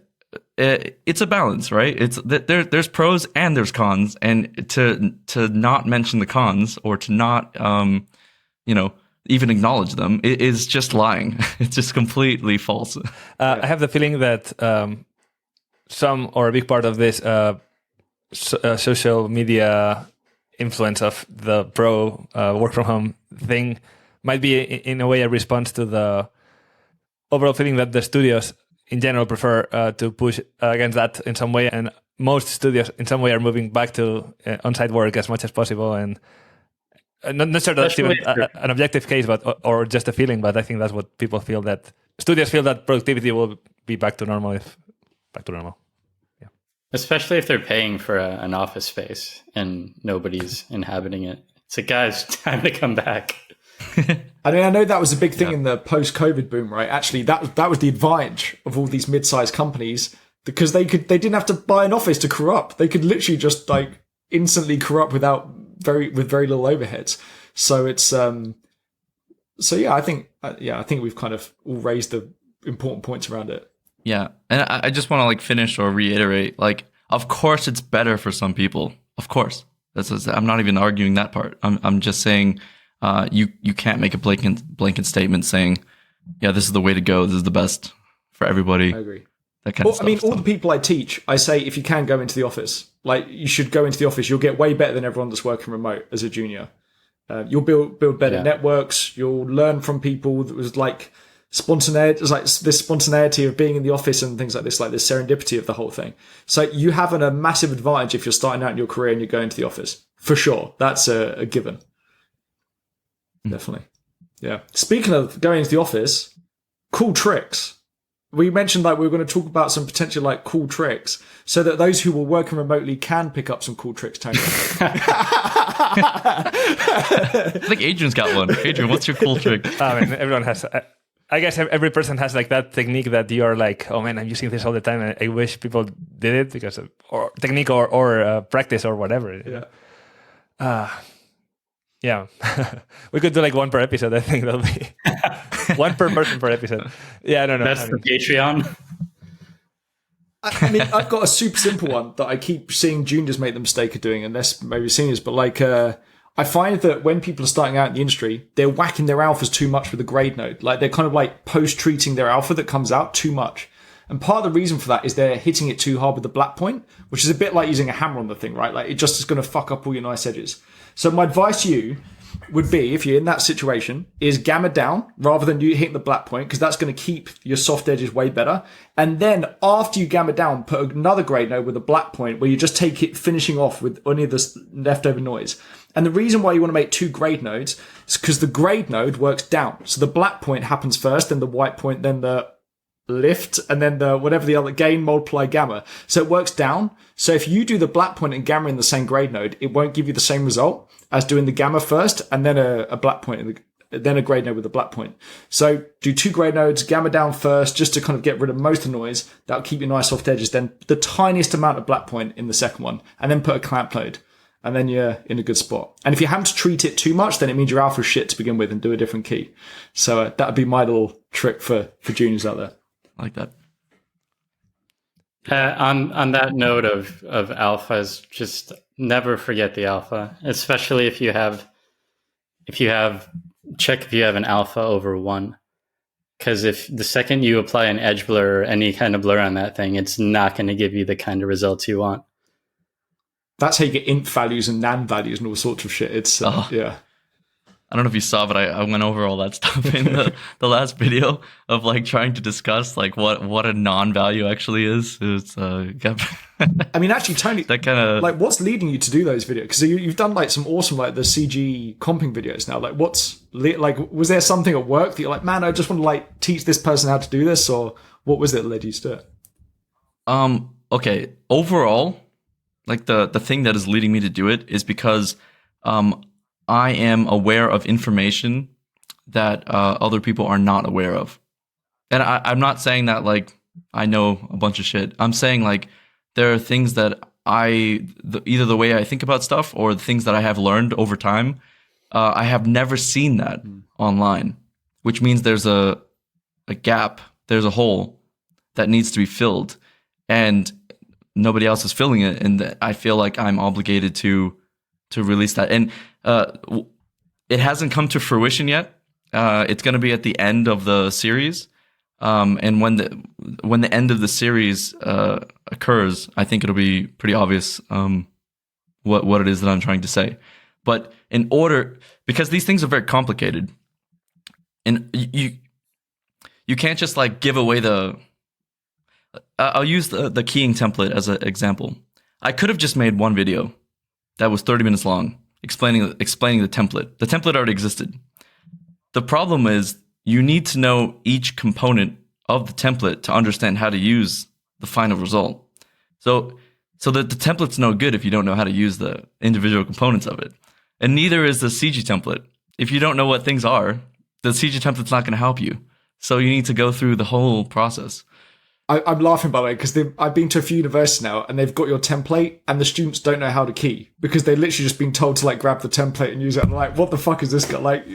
it's a balance, right? It's there's pros and there's cons, and to not mention the cons or to not even acknowledge them is just lying. It's just completely false. I have the feeling that some or a big part of this social media influence of the pro work from home thing might be in a way a response to the overall feeling that the studios in general prefer to push against that in some way, and most studios in some way are moving back to on-site work as much as possible, and not sure that's even an objective case, but or just a feeling, but I think that's what people feel, that studios feel that productivity will be back to normal. Especially if they're paying for an office space and nobody's inhabiting it. It's like, guys, time to come back. I mean, I know that was a big thing in the post-COVID boom, right? Actually, that was the advantage of all these mid-sized companies, because they didn't have to buy an office to crew up. They could literally just like instantly crew up with very little overheads. So it's I think we've kind of all raised the important points around it. Yeah, and I just want to like finish or reiterate, like, of course it's better for some people. Of course, I'm not even arguing that part. I'm just saying you can't make a blanket statement saying, yeah, this is the way to go. This is the best for everybody. I agree. That kind of stuff. I mean, all the people I teach, I say if you can go into the office, like you should go into the office. You'll get way better than everyone that's working remote as a junior. You'll build better networks. You'll learn from people that was like. Spontaneity, like this spontaneity of being in the office and things like this serendipity of the whole thing. So you have a massive advantage if you're starting out in your career and you're going to the office. For sure. That's a given. Definitely. Yeah. Speaking of going into the office, cool tricks. We mentioned like we were going to talk about some potential like cool tricks so that those who were working remotely can pick up some cool tricks, Tony. I think Adrian's got one. Adrian, what's your cool trick? I mean, everyone has... I guess every person has like that technique that you're like, oh man, I'm using this all the time. And I wish people did it because of, or technique or practice or whatever. Yeah. We could do like one per episode. I think that'll be one per person per episode. Yeah, I don't know. That's the Patreon. I mean, I've got a super simple one that I keep seeing juniors make the mistake of doing, unless maybe seniors, but like, I find that when people are starting out in the industry, they're whacking their alphas too much with the grade node. Like they're kind of like post-treating their alpha that comes out too much. And part of the reason for that is they're hitting it too hard with the black point, which is a bit like using a hammer on the thing, right? Like it just is going to fuck up all your nice edges. So my advice to you would be, if you're in that situation, is gamma down rather than you hitting the black point, because that's going to keep your soft edges way better. And then after you gamma down, put another grade node with a black point where you just take it finishing off with only the leftover noise. And the reason why you want to make 2 grade nodes is because the grade node works down. So the black point happens first, then the white point, then the lift, and then the whatever the other gain, multiply, gamma. So it works down. So if you do the black point and gamma in the same grade node, it won't give you the same result as doing the gamma first and then a black point, then a grade node with a black point. So do 2 grade nodes, gamma down first, just to kind of get rid of most of the noise. That'll keep your nice soft edges. Then the tiniest amount of black point in the second one, and then put a clamp node. And then you're in a good spot. And if you happen to treat it too much, then it means your alpha is shit to begin with and do a different key. So that would be my little trick for juniors out there. I like that. On that note of alphas, just never forget the alpha, especially if you have check if you have an alpha over 1. Because if the second you apply an edge blur or any kind of blur on that thing, it's not going to give you the kind of results you want. That's how you get int values and nan values and all sorts of shit. It's yeah. I don't know if you saw, but I went over all that stuff in the last video of like trying to discuss like what a non-value actually is. It's I mean, actually, Tony, that kind of like what's leading you to do those videos? Because you've done like some awesome like the CG comping videos now. Like like was there something at work that you're like, man, I just want to like teach this person how to do this, or what was it that led you to do it? Okay, overall, like the thing that is leading me to do it is because I am aware of information that other people are not aware of. And I'm not saying that like I know a bunch of shit. I'm saying like there are things that either the way I think about stuff or the things that I have learned over time, I have never seen that online, which means there's a gap, there's a hole that needs to be filled, and nobody else is filling it. And I feel like I'm obligated to release that. And it hasn't come to fruition yet. It's going to be at the end of the series. And when the end of the series occurs, I think it'll be pretty obvious what it is that I'm trying to say. But because these things are very complicated, and you can't just like give away I'll use the keying template as an example. I could have just made one video that was 30 minutes long explaining the template. The template already existed. The problem is you need to know each component of the template to understand how to use the final result. So that the template's no good if you don't know how to use the individual components of it. And neither is the CG template. If you don't know what things are, the CG template's not going to help you. So you need to go through the whole process. I'm laughing, by the way, because I've been to a few universities now and they've got your template and the students don't know how to key because they're literally just being told to like grab the template and use it. And I'm like, what the fuck is this guy? Like,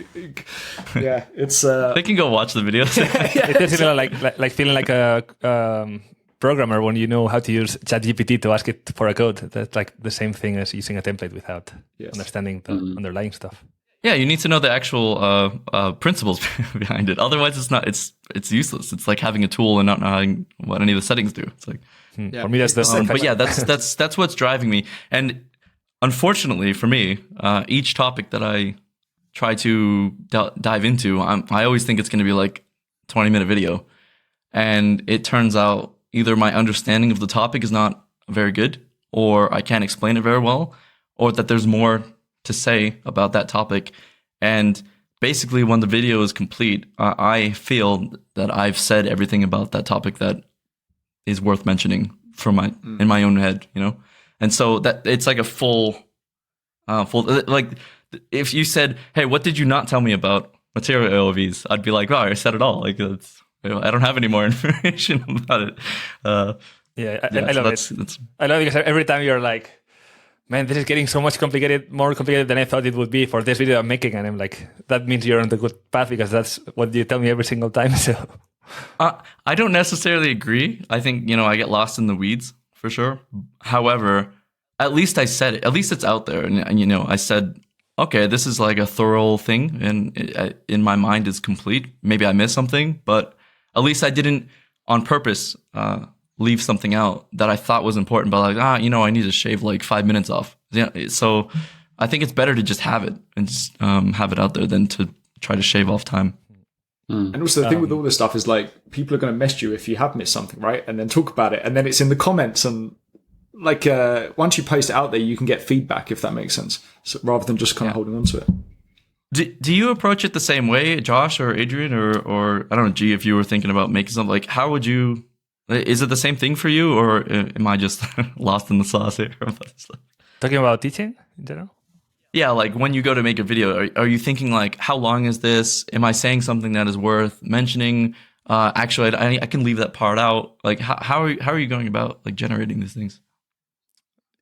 yeah, it's... They can go watch the videos. It's like feeling like a programmer when you know how to use ChatGPT to ask it for a code. That's like the same thing as using a template without understanding the underlying stuff. Yeah, you need to know the actual principles behind it. Otherwise, it's useless. It's like having a tool and not knowing what any of the settings do. It's like, for me, that's the. But yeah, that's what's driving me. And unfortunately for me, each topic that I try to dive into, I always think it's going to be like 20-minute video, and it turns out either my understanding of the topic is not very good, or I can't explain it very well, or that there's more to say about that topic. And basically when the video is complete, I feel that I've said everything about that topic that is worth mentioning in my own head, you know? And so that it's like a full like if you said, hey, what did you not tell me about material AOVs? I'd be like, oh, I said it all. Like I don't have any more information about it. I love it. I love it because every time you're like, man, this is getting so much more complicated than I thought it would be for this video I'm making. And I'm like, that means you're on the good path because that's what you tell me every single time. So I don't necessarily agree. I think, I get lost in the weeds for sure. However, at least I said it. At least it's out there. And I said, okay, this is like a thorough thing. And in my mind, it's complete. Maybe I missed something, but at least I didn't on purpose leave something out that I thought was important, but like, I need to shave like 5 minutes off. Yeah, so I think it's better to just have it and just have it out there than to try to shave off time. And also the thing with all this stuff is like people are going to mess you if you have missed something, right? And then talk about it, and then it's in the comments, and like once you post it out there, you can get feedback, if that makes sense, so, rather than just kind of holding on to it. Do you approach it the same way, Josh or Adrian, or I don't know, G, if you were thinking about making something, like how would you? Is it the same thing for you, or am I just lost in the sauce here? Talking about teaching in general? Yeah, like when you go to make a video, are you thinking like, how long is this? Am I saying something that is worth mentioning? Actually, I can leave that part out. Like, how are you going about like generating these things?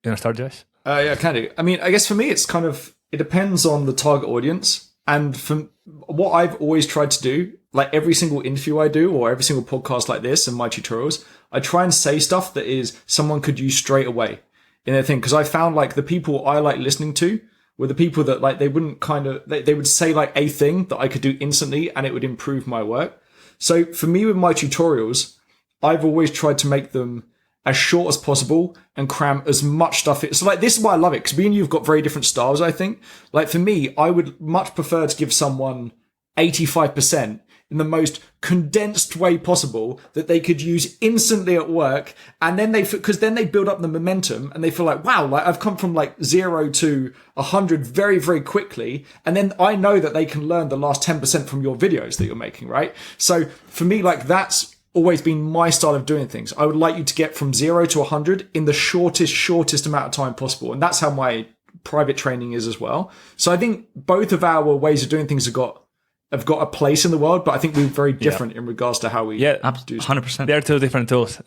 You want to start, Josh? Yeah, kind of. I mean, I guess for me, it's kind of, it depends on the target audience. And from what I've always tried to do, like every single interview I do or every single podcast like this and my tutorials, I try and say stuff that is someone could use straight away in their thing. Because I found like the people I like listening to were the people that like they wouldn't kind of, they would say like a thing that I could do instantly and it would improve my work. So for me with my tutorials, I've always tried to make them as short as possible and cram as much stuff in. So like, this is why I love it, because me and you've got very different styles, I think. Like for me, I would much prefer to give someone 85% in the most condensed way possible that they could use instantly at work. And then because then they build up the momentum and they feel like, wow, like I've come from like 0 to 100 very, very quickly. And then I know that they can learn the last 10% from your videos that you're making, right? So for me, like that's always been my style of doing things. I would like you to get from 0 to 100 in the shortest amount of time possible. And that's how my private training is as well. So I think both of our ways of doing things have got a place in the world, but I think we're very different in regards to how we do 100%. They are two different tools.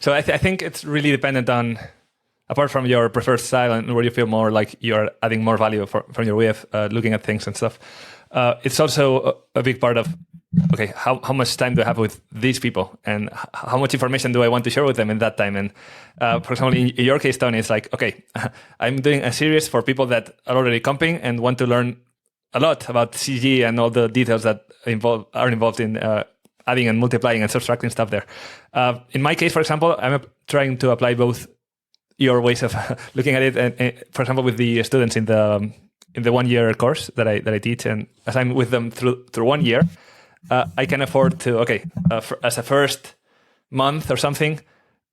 So I think it's really dependent on, apart from your preferred style and where you feel more like you're adding more value from your way of looking at things and stuff. It's also a big part of, okay, how much time do I have with these people and how much information do I want to share with them in that time? And for example, in your case, Tony, it's like, okay, I'm doing a series for people that are already comping and want to learn a lot about CG and all the details that are involved in adding and multiplying and subtracting stuff there. In my case, for example, I'm trying to apply both your ways of looking at it, and for example, with the students in the 1 year course that I teach, and as I'm with them through 1 year, I can afford to, as a first month or something,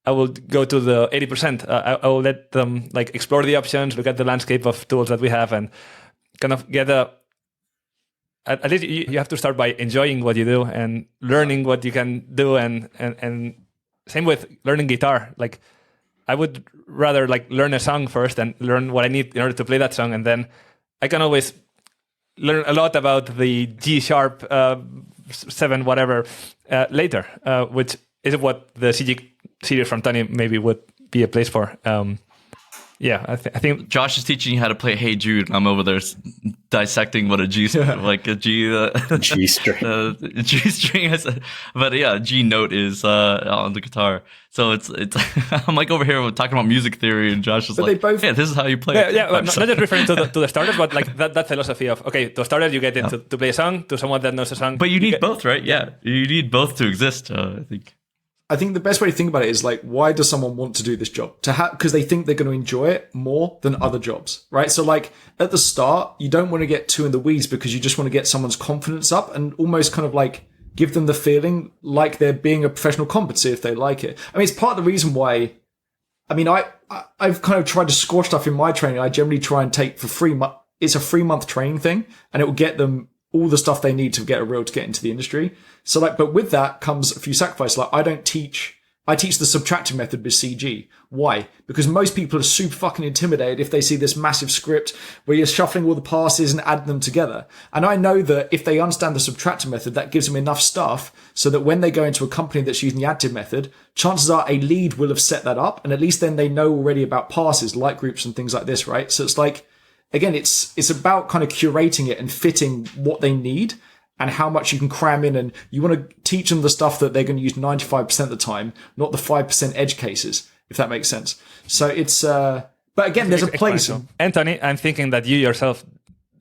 I will go to the 80%. I will let them like explore the options, look at the landscape of tools that we have, and kind of get at least you have to start by enjoying what you do and learning what you can do, and same with learning guitar. Like I would rather like learn a song first and learn what I need in order to play that song, and then I can always learn a lot about the G sharp 7 whatever later, which is what the CG series from Tony maybe would be a place for. I think Josh is teaching you how to play Hey Jude. I'm over there dissecting what a G like a G G string. G string is, but yeah, G note is on the guitar. So it's I'm like over here talking about music theory, and Josh is but like, both, yeah, this is how you play. Not just referring to the starters, but like that philosophy of, okay, to a starter you get into to play a song, to someone that knows a song. But you need both, right? Yeah, you need both to exist. I think the best way to think about it is like, why does someone want to do this job? Because they think they're going to enjoy it more than other jobs, right? So like at the start, you don't want to get too in the weeds because you just want to get someone's confidence up and almost kind of like give them the feeling like they're being a professional competency if they like it. I mean, it's part of the reason why, I mean, I've kind of tried to score stuff in my training. I generally try and take for free. It's a 3-month training thing, and it will get them all the stuff they need to get into the industry. So like, but with that comes a few sacrifices. Like I teach the subtractive method with CG. Why? Because most people are super fucking intimidated if they see this massive script where you're shuffling all the passes and adding them together. And I know that if they understand the subtractive method, that gives them enough stuff so that when they go into a company that's using the additive method, chances are a lead will have set that up. And at least then they know already about passes, light groups and things like this, right? So it's like, again, it's about kind of curating it and fitting what they need and how much you can cram in. And you want to teach them the stuff that they're going to use 95% of the time, not the 5% edge cases, if that makes sense. So it's, but again, there's a place. Anthony, I'm thinking that you yourself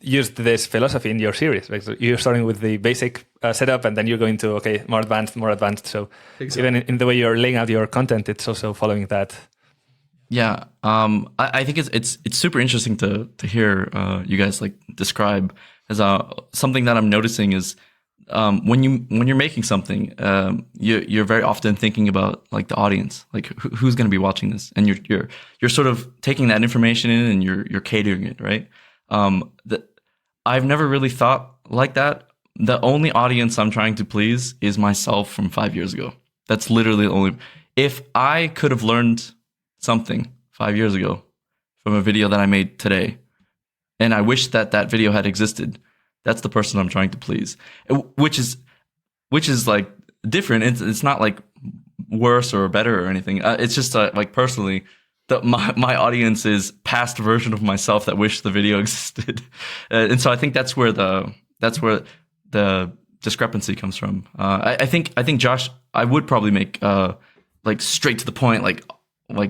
used this philosophy in your series. Like, so you're starting with the basic setup, and then you're going to more advanced. So even in the way you're laying out your content, it's also following that. Yeah, I think it's super interesting to hear you guys like describe as something that I'm noticing is when you're making something, you're very often thinking about like the audience, like who's going to be watching this, and you're sort of taking that information in and you're catering it, right? I've never really thought like that. The only audience I'm trying to please is myself from 5 years ago. That's literally the only. If I could have learned something 5 years ago from a video that I made today, and I wish that video had existed, that's the person I'm trying to please, which is like different. It's not like worse or better or anything. It's just like personally, my audience is past version of myself that wished the video existed, and so I think that's where the discrepancy comes from. I think Josh, I would probably make like straight to the point, like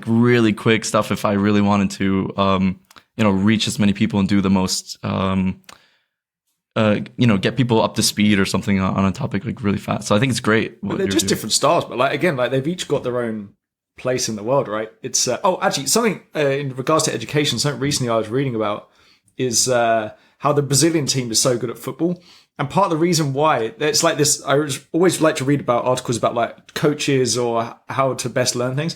really quick stuff if I really wanted to reach as many people and do the most get people up to speed or something on a topic like really fast. So I think it's great. But they're just different styles, but like again, like they've each got their own place in the world, right? It's actually something in regards to education, something recently I was reading about is how the Brazilian team is so good at football. And part of the reason why it's like this, I always like to read about articles about like coaches or how to best learn things.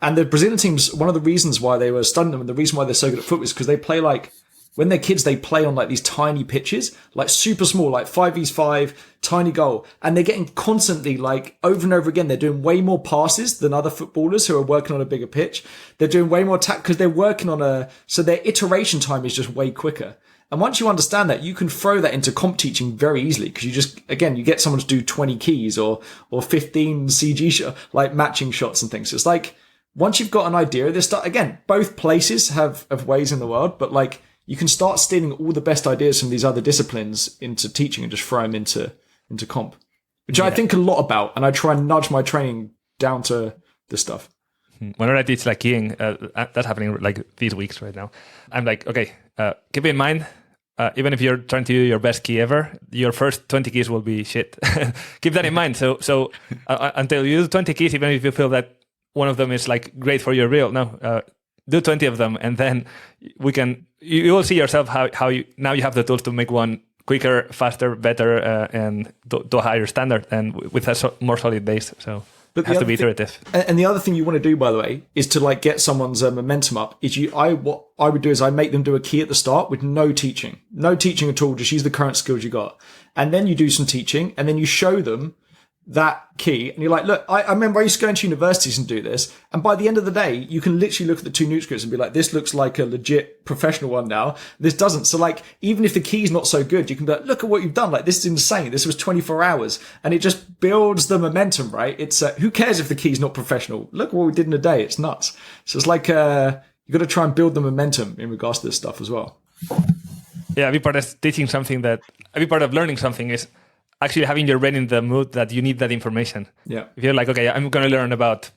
And the Brazilian teams, one of the reasons why they were studying them and the reason why they're so good at football is because they play like, when they're kids, they play on like these tiny pitches, like super small, like 5v5, tiny goal. And they're getting constantly like over and over again. They're doing way more passes than other footballers who are working on a bigger pitch. They're doing way more because they're working on so their iteration time is just way quicker. And once you understand that, you can throw that into comp teaching very easily because you get someone to do 20 keys or 15 CG like matching shots and things. So it's like, once you've got an idea of this stuff, again, both places have ways in the world, but like you can start stealing all the best ideas from these other disciplines into teaching and just throw them into comp, which I think a lot about. And I try and nudge my training down to this stuff. Whenever I teach like keying, that's happening like these weeks right now. I'm like, okay, keep in mind, even if you're trying to do your best key ever, your first 20 keys will be shit. Keep that in mind. So until you do 20 keys, even if you feel that one of them is like great for your reel, do 20 of them, and then you will see yourself how you now you have the tools to make one quicker, faster, better, and to a higher standard and with a more solid base. So it has to be iterative. And the other thing you want to do, by the way, is to like get someone's momentum up. What I would do is I make them do a key at the start with no teaching at all. Just use the current skills you got, and then you do some teaching, and then you show them that key, and you're like, look, I remember I used to go into universities and do this, and by the end of the day, you can literally look at the two Nuke scripts and be like, this looks like a legit professional one now. This doesn't. So like, even if the key's not so good, you can be like, look at what you've done. Like, this is insane. This was 24 hours, and it just builds the momentum, right? It's who cares if the key's not professional? Look what we did in a day. It's nuts. So it's like you got to try and build the momentum in regards to this stuff as well. Yeah, a big part of teaching something a big part of learning something is actually having your brain in the mood that you need that information. Yeah. If you're like, okay, I'm going to learn about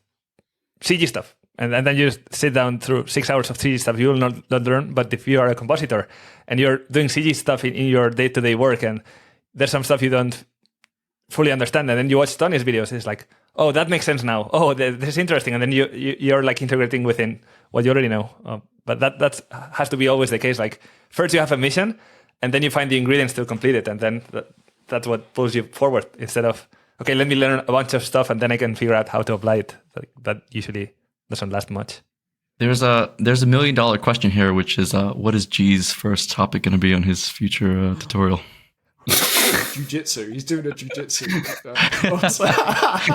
CG stuff, and then you just sit down through 6 hours of CG stuff, you will not learn. But if you are a compositor and you're doing CG stuff in your day-to-day work, and there's some stuff you don't fully understand, and then you watch Tony's videos, it's like, oh, that makes sense now. Oh, this is interesting. And then you're like integrating within what you already know. But that has to be always the case. Like, first you have a mission, and then you find the ingredients to complete it, and then that's what pulls you forward instead of, okay, let me learn a bunch of stuff and then I can figure out how to apply it. That usually doesn't last much. There's a $1 million question here, which is what is G's first topic going to be on his future tutorial? Jiu-Jitsu. He's doing a Jiu-Jitsu.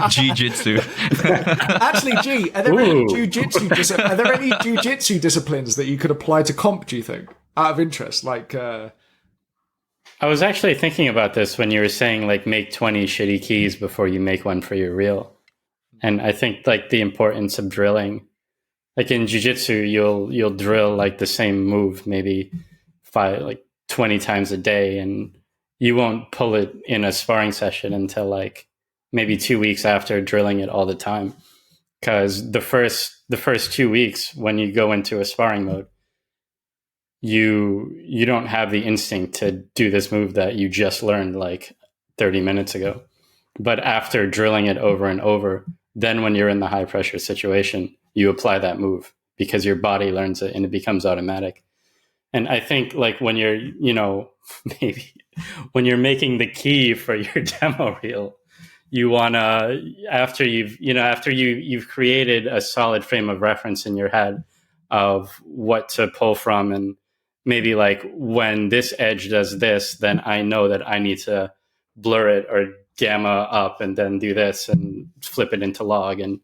Jiu-Jitsu. Actually, G, are there any Jiu-Jitsu disciplines that you could apply to comp, do you think? Out of interest, like... I was actually thinking about this when you were saying like make 20 shitty keys before you make one for your reel. And I think like the importance of drilling, like in Jiu-Jitsu, you'll drill like the same move maybe 20 times a day, and you won't pull it in a sparring session until like maybe 2 weeks after drilling it all the time. Because the first 2 weeks when you go into a sparring mode, you don't have the instinct to do this move that you just learned like 30 minutes ago. But after drilling it over and over, then when you're in the high pressure situation, you apply that move because your body learns it and it becomes automatic. And I think like when you're, maybe when you're making the key for your demo reel, you want to, after you've created a solid frame of reference in your head of what to pull from, and maybe like when this edge does this, then I know that I need to blur it or gamma up and then do this and flip it into log and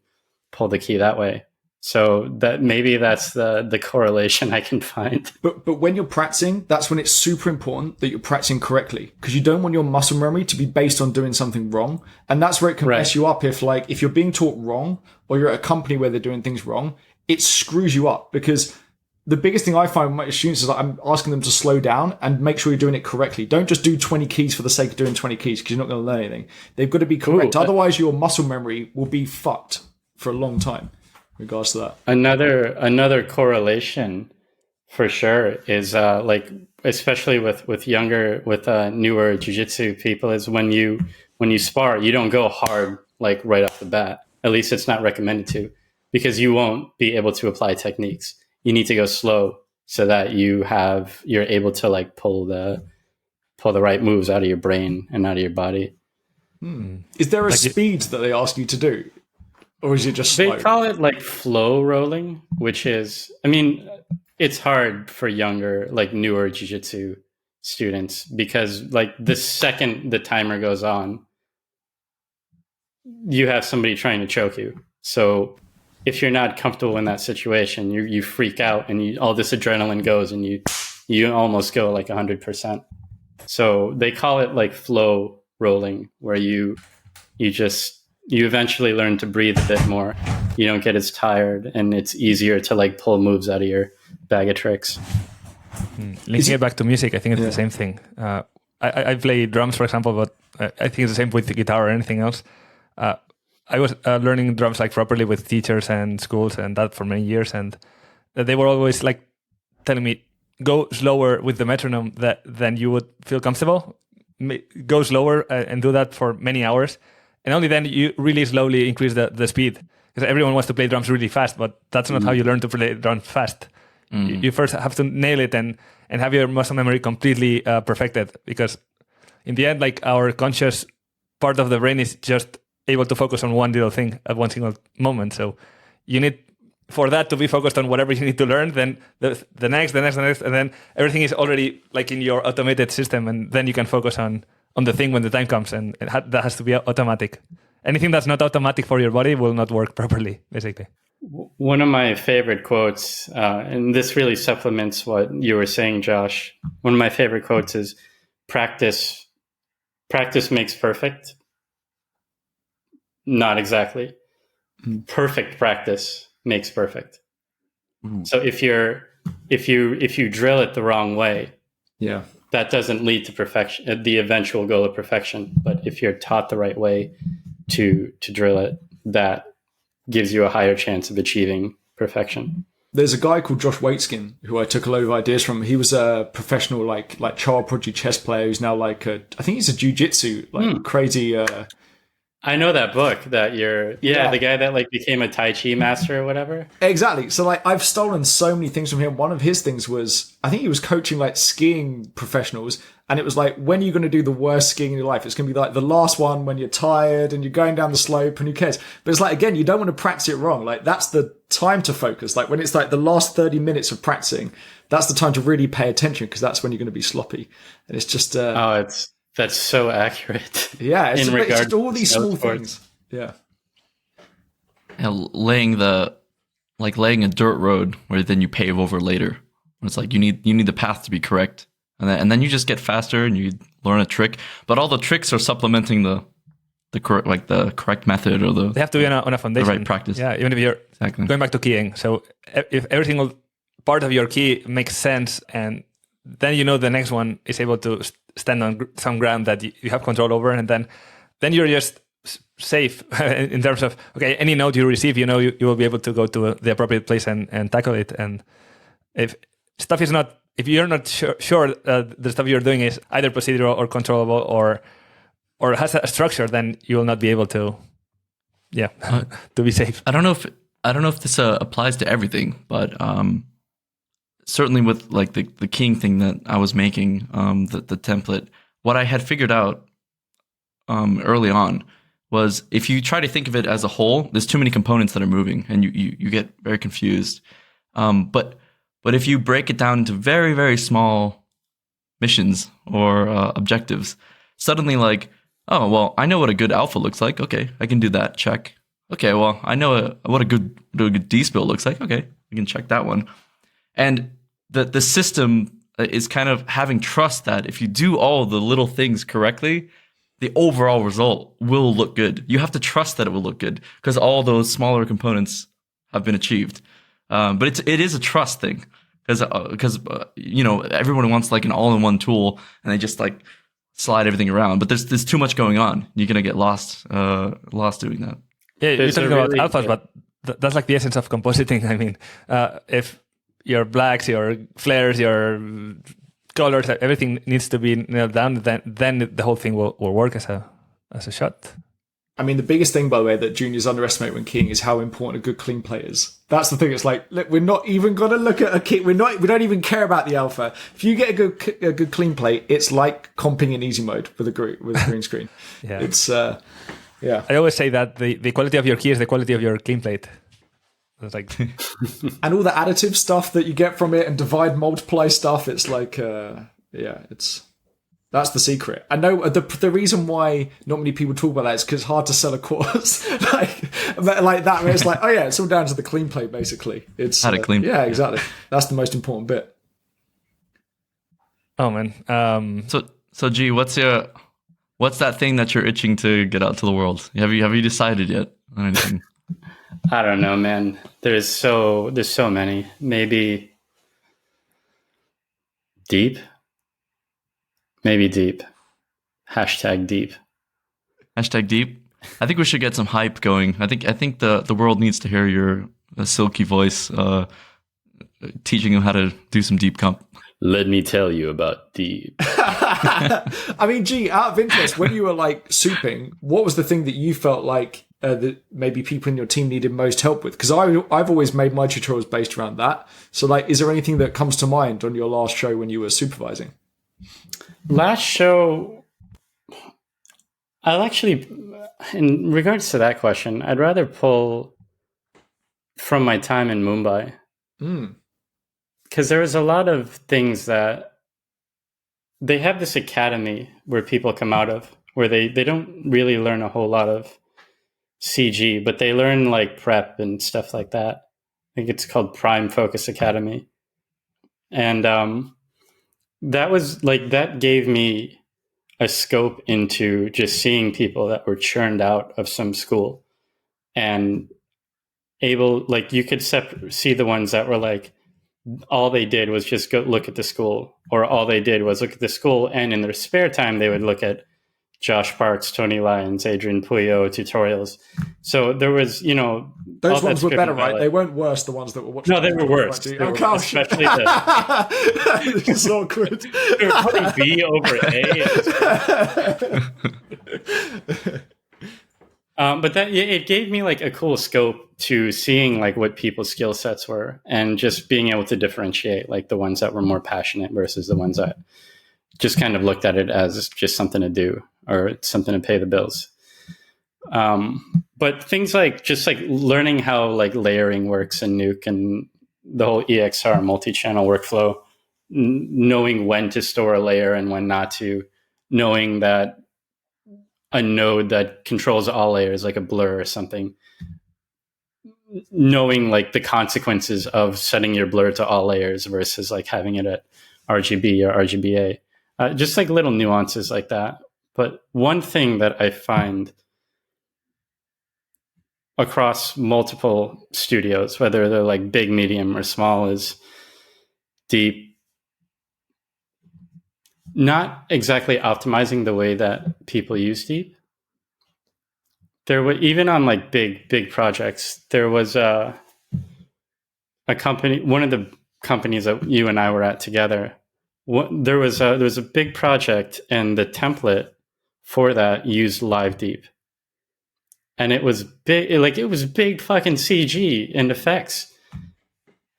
pull the key that way. So that maybe that's the correlation I can find. But when you're practicing, that's when it's super important that you're practicing correctly, because you don't want your muscle memory to be based on doing something wrong. And that's where it can mess you up if you're being taught wrong or you're at a company where they're doing things wrong, it screws you up. Because the biggest thing I find with my students is I'm asking them to slow down and make sure you're doing it correctly. Don't just do 20 keys for the sake of doing 20 keys because you're not going to learn anything. They've got to be correct. Otherwise, your muscle memory will be fucked for a long time. In regards to that, another correlation for sure is like especially with newer Jiu-Jitsu people is when you spar, you don't go hard like right off the bat. At least it's not recommended to, because you won't be able to apply techniques. You need to go slow so that you're able to like pull the right moves out of your brain and out of your body. Is there a speed that they ask you to do? Or is it just slow? They call it like flow rolling, which is, I mean, it's hard for younger, like newer Jiu-Jitsu students because like the second the timer goes on, you have somebody trying to choke you. So if you're not comfortable in that situation, you freak out and all this adrenaline goes and you almost go like 100%. So they call it like flow rolling, where you eventually learn to breathe a bit more. You don't get as tired, and it's easier to like pull moves out of your bag of tricks. Linking it back to music, I think it's the same thing. I play drums, for example, but I think it's the same with the guitar or anything else. I was learning drums like properly with teachers and schools and that for many years, and they were always like telling me, go slower with the metronome than you would feel comfortable. Go slower and do that for many hours. And only then you really slowly increase the speed. Because everyone wants to play drums really fast, but that's not how you learn to play drums fast. You first have to nail it and have your muscle memory completely perfected. Because in the end, like our conscious part of the brain is just able to focus on one little thing at one single moment. So you need for that to be focused on whatever you need to learn, then the next, and then everything is already like in your automated system, and then you can focus on the thing when the time comes, and that has to be automatic. Anything that's not automatic for your body will not work properly, basically. One of my favorite quotes, and this really supplements what you were saying, Josh. One of my favorite quotes is, practice makes perfect. Not exactly. Perfect practice makes perfect. So if you drill it the wrong way, that doesn't lead to perfection, the eventual goal of perfection. But if you're taught the right way to drill it, that gives you a higher chance of achieving perfection. There's a guy called Josh Waitskin who I took a load of ideas from. He was a professional like child prodigy chess player who's now I think he's a Ju-Jitsu crazy. I know that book that the guy that like became a Tai Chi master or whatever. Exactly. So like I've stolen so many things from him. One of his things was, I think he was coaching like skiing professionals, and it was like, when are you going to do the worst skiing in your life? It's going to be like the last one when you're tired and you're going down the slope and who cares? But it's like, again, you don't want to practice it wrong. Like that's the time to focus. Like when it's like the last 30 minutes of practicing, that's the time to really pay attention, because that's when you're going to be sloppy. And it's just that's so accurate. Yeah, it's just all these small things. Yeah. Laying a dirt road where then you pave over later. It's like you need the path to be correct, and then you just get faster and you learn a trick. But all the tricks are supplementing the correct method, or they have to be on a foundation, the right practice. Yeah, even if you're going back to keying. So if every single part of your key makes sense, and then the next one is able to stand on some ground that you have control over, and then you're just safe in terms of, okay, any note you receive, you will be able to go to the appropriate place and tackle it. And if stuff is not if you're not sure the stuff you're doing is either procedural or controllable or has a structure, then you will not be able to, to be safe. I don't know if this applies to everything, but certainly with like the keying thing that I was making, the template, what I had figured out early on was if you try to think of it as a whole, there's too many components that are moving, and you get very confused. But if you break it down into very, very small missions or objectives, suddenly like, oh, well, I know what a good alpha looks like. Okay, I can do that. Check. Okay, well, I know what a good D-spill looks like. Okay, we can check that one. And the system is kind of having trust that if you do all the little things correctly, the overall result will look good. You have to trust that it will look good because all those smaller components have been achieved. But it is a trust thing because everyone wants like an all-in-one tool and they just like slide everything around. But there's too much going on. You're gonna get lost doing that. Yeah, you're There's talking a about really alphas, but that's like the essence of compositing. I mean, if your blacks, your flares, your colors, everything needs to be nailed down, then the whole thing will work as a shot. I mean, the biggest thing, by the way, that juniors underestimate when keying is how important a good clean play is. That's the thing. It's like, look, we're not even going to look at a key. We don't even care about the alpha. If you get a good clean play, it's like comping in easy mode with a green screen. Yeah. It's yeah. I always say that the quality of your key is the quality of your clean plate. It's like, and all the additive stuff that you get from it and divide multiply stuff. It's like, that's the secret. I know the reason why not many people talk about that is because it's hard to sell a course like that. Where it's like, oh yeah, it's all down to the clean play. Basically, it's how to clean. Yeah, exactly. That's the most important bit. oh man. So G, what's that thing that you're itching to get out to the world? Have you decided yet on anything? I don't know, man. There's so many. Maybe deep. Maybe deep. Hashtag deep. Hashtag deep. I think we should get some hype going. I think the world needs to hear your silky voice teaching them how to do some deep comp. Let me tell you about deep. I mean, G, out of interest, when you were like souping, what was the thing that you felt like that maybe people in your team needed most help with? Because I've always made my tutorials based around that. So like, is there anything that comes to mind on your last show when you were supervising? Last show, I'll actually, in regards to that question, I'd rather pull from my time in Mumbai. Because there was a lot of things that they have this academy where people come out of, where they don't really learn a whole lot of CG, but they learn like prep and stuff like that. I think it's called Prime Focus Academy. And that gave me a scope into just seeing people that were churned out of some school and able, like, you could see the ones that were like, all they did was just go look at the school, or all they did was look at the school, and in their spare time they would look at Josh Parks, Tony Lyons, Adrian Puyo tutorials. So there was, those ones were better, right? They weren't worse. The ones that were watching. No, they were worse. Especially it's awkward. They were putting B over A. But it gave me like a cool scope to seeing like what people's skill sets were, and just being able to differentiate like the ones that were more passionate versus the ones that just kind of looked at it as just something to do or something to pay the bills. But things like just like learning how like layering works in Nuke and the whole EXR multi-channel workflow, knowing when to store a layer and when not to, knowing that a node that controls all layers, like a blur or something, knowing like the consequences of setting your blur to all layers versus like having it at RGB or RGBA, just like little nuances like that. But one thing that I find across multiple studios, whether they're like big, medium, or small, is deep. Not exactly optimizing the way that people use deep. There were, even on like big projects, there was a company, one of the companies that you and I were at together, there was a big project, and the template for that used Live Deep, and it was big, it was big fucking CG and effects.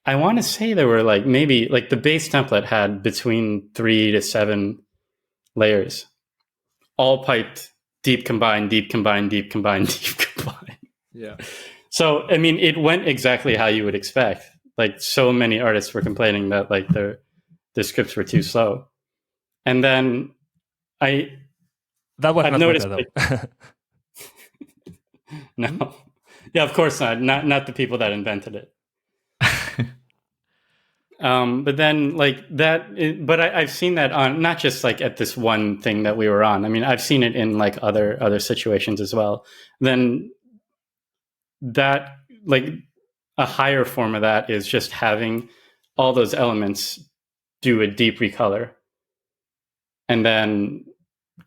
I want to say there were maybe the base template had between 3 to 7 layers, all piped deep combine, deep combine, deep combine, deep combine. Yeah. So I mean, it went exactly how you would expect. So many artists were complaining that their scripts were too slow, and then I've noticed no, yeah, of course not the people that invented it. But then I've seen that on not just at this one thing that we were on. I mean, I've seen it in other situations as well. Then that a higher form of that is just having all those elements do a deep recolor and then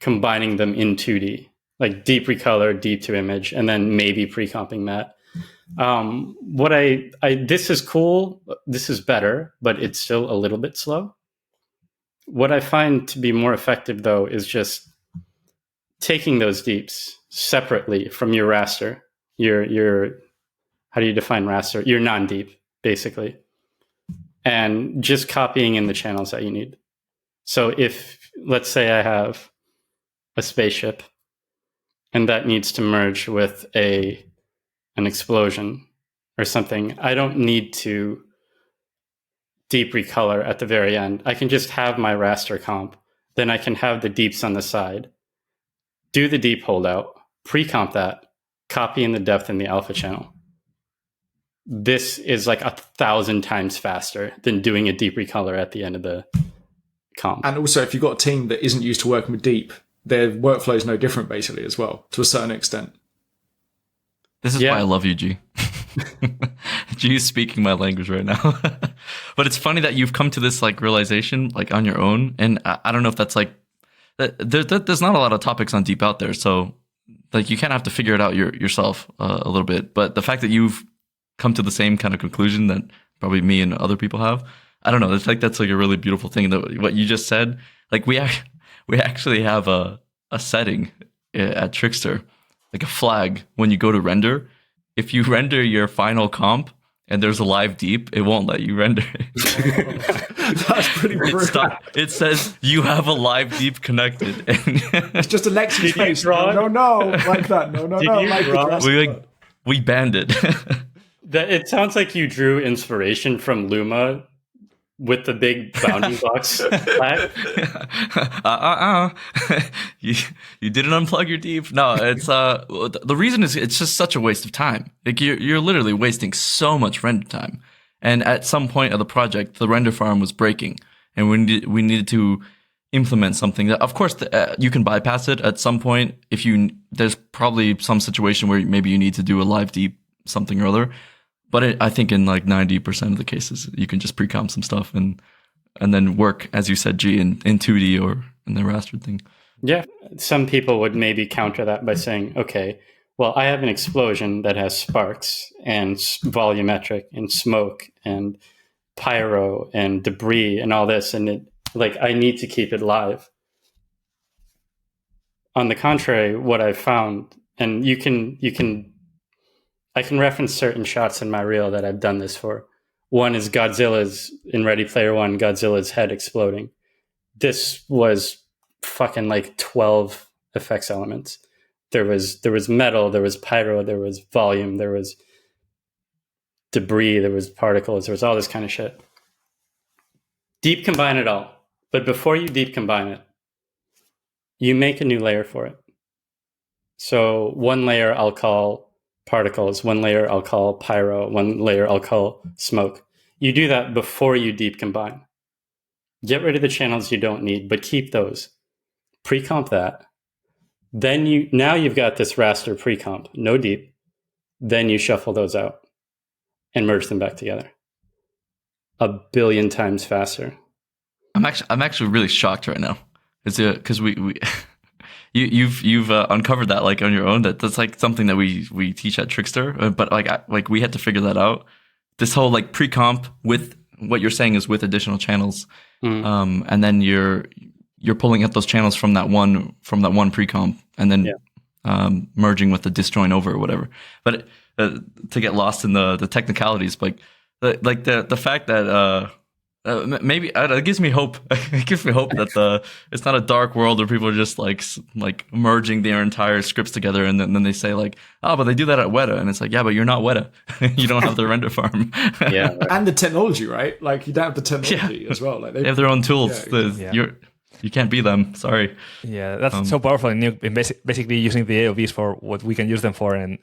combining them in 2D, deep recolor, deep to image, and then maybe pre-comping that. This is cool. This is better, but it's still a little bit slow. What I find to be more effective, though, is just taking those deeps separately from your raster. Your how do you define raster? Your non-deep, basically, and just copying in the channels that you need. So if, let's say, I have a spaceship, and that needs to merge with an explosion or something, I don't need to deep recolor at the very end. I can just have my raster comp. Then I can have the deeps on the side, do the deep holdout, pre-comp that, copy in the depth in the alpha channel. This is 1,000 times faster than doing a deep recolor at the end of the comp. And also, if you've got a team that isn't used to working with deep, their workflow is no different, basically, as well, to a certain extent. This is why I love you, G. G is speaking my language right now. But it's funny that you've come to this realization on your own, and I don't know if that's there's not a lot of topics on deep out there, so you kind of have to figure it out yourself a little bit. But the fact that you've come to the same kind of conclusion that probably me and other people have, I don't know. It's that's a really beautiful thing. That what you just said, we actually have a setting at Trickster, a flag when you go to render. If you render your final comp and there's a live deep, it won't let you render. That's pretty brutal. It says you have a live deep connected. It's just a Lexi's face. No, like that. No, like we banned it. It sounds like you drew inspiration from Luma with the big bounding box flag. You didn't unplug your deep. No, it's the reason is it's just such a waste of time. You're literally wasting so much render time. And at some point of the project, the render farm was breaking, and we needed to implement something that, of course, you can bypass it at some point. There's probably some situation where maybe you need to do a live deep something or other. But I think in 90% of the cases, you can just pre-comp some stuff and then work, as you said, G, in 2D or in the raster thing. Yeah. Some people would maybe counter that by saying, okay, well, I have an explosion that has sparks and volumetric and smoke and pyro and debris and all this, and I need to keep it live. On the contrary, what I've found, and I can reference certain shots in my reel that I've done this for. One is Godzilla's, in Ready Player One, Godzilla's head exploding. This was fucking 12 effects elements. There was metal, there was pyro, there was volume, there was debris, there was particles, there was all this kind of shit. Deep combine it all. But before you deep combine it, you make a new layer for it. So one layer I'll call particles, one layer I'll call pyro, one layer I'll call smoke. You do that before you deep combine. Get rid of the channels you don't need, but keep those. Pre-comp that. Then now you've got this raster pre-comp, no deep. Then you shuffle those out and merge them back together. 1 billion times faster. I'm actually really shocked right now. Because You've uncovered that on your own. That's something that we teach at Trickster, but we had to figure that out. This whole pre-comp with what you're saying is with additional channels, Mm. and then you're pulling out those channels from that one pre-comp, and then merging with the disjoint over or whatever. But to get lost in the technicalities, like the fact that maybe it gives me hope. It gives me hope that it's not a dark world where people are just like merging their entire scripts together, and then they say like, oh, but they do that at Weta, and it's like, yeah, but you're not Weta. You don't have the render farm. Yeah, right. And the technology, right? Like you don't have the technology as well. Like They have their own tools. Yeah. You can't be them. Sorry. Yeah, that's so powerful in Nuke. Basically using the AOVs for what we can use them for, and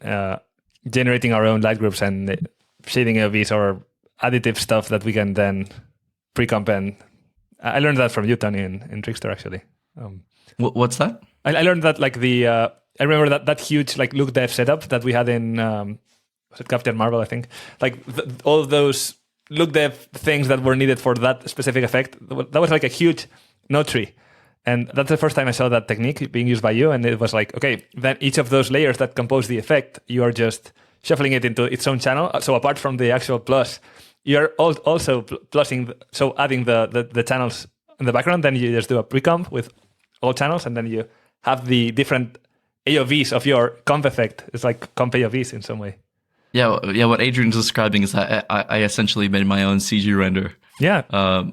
generating our own light groups and shading AOVs or additive stuff that we can then pre-comp. And I learned that from you, Tony, in Trickster, actually. What's that? I learned that like I remember that huge like look dev setup that we had in was it Captain Marvel, I think. Like all of those look dev things that were needed for that specific effect. That was like a huge node tree. And that's the first time I saw that technique being used by you. And it was like, okay, then each of those layers that compose the effect, you are just shuffling it into its own channel. So apart from the actual plus, you're also plusing, so adding the channels in the background. Then you just do a pre-comp with all channels, and then you have the different AOVs of your comp effect. It's like comp AOVs in some way. Yeah. What Adrian's describing is that I essentially made my own CG render. Yeah.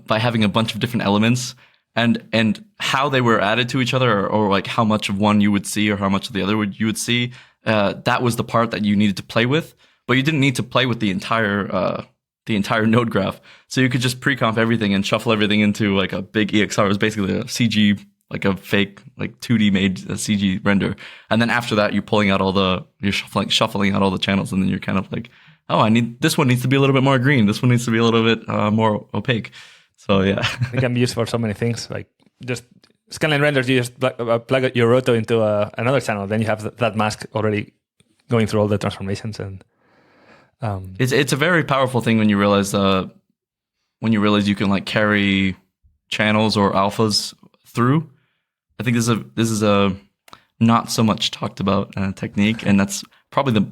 By having a bunch of different elements and how they were added to each other, or like how much of one you would see or how much of the other you would see. That was the part that you needed to play with, but you didn't need to play with the entire node graph. So you could just pre-comp everything and shuffle everything into like a big EXR. It was basically a CG, like a fake, like 2D made CG render. And then after that, you're shuffling out all the channels, and then you're kind of like, oh, this one needs to be a little bit more green. This one needs to be a little bit more opaque. So yeah. It can be used for so many things. Like just scanline renders, you just plug your roto into another channel. Then you have that mask already going through all the transformations. And it's a very powerful thing when you realize you can like carry channels or alphas through. I think this is a not so much talked about technique, and that's probably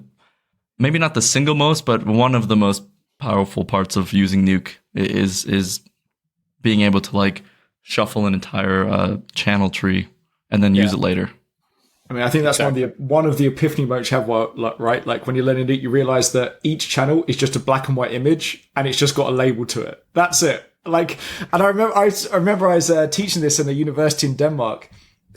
maybe not the single most, but one of the most powerful parts of using Nuke is being able to like shuffle an entire channel tree and then use it later. I mean, I think that's one of the epiphany moments you have, right? Like when you're learning it, you realize that each channel is just a black and white image, and it's just got a label to it. That's it. Like, and I remember I was teaching this in a university in Denmark,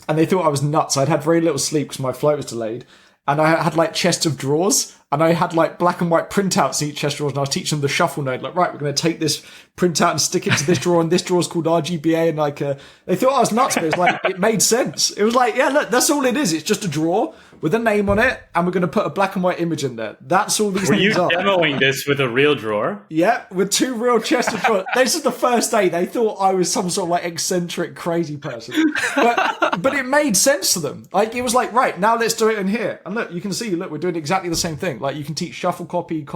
and they thought I was nuts. I'd had very little sleep because my flight was delayed, and I had like chests of drawers, and I had like black and white printouts in each chest of drawers, and I was teaching them the shuffle node. Like, right, we're going to take this printout and stick it to this drawer, and this drawer is called RGBA, and like they thought I was nuts, but it was like it made sense. It was like, yeah, look, that's all it is. It's just a drawer with a name on it, and we're going to put a black and white image in there. That's all these things are. Were you demoing this with a real drawer? Yeah, with two real chests of drawers. This is the first day. They thought I was some sort of like eccentric, crazy person. But it made sense to them. Like, it was like, right, now let's do it in here. And look, you can see, look, we're doing exactly the same thing. Like, you can teach shuffle, copy.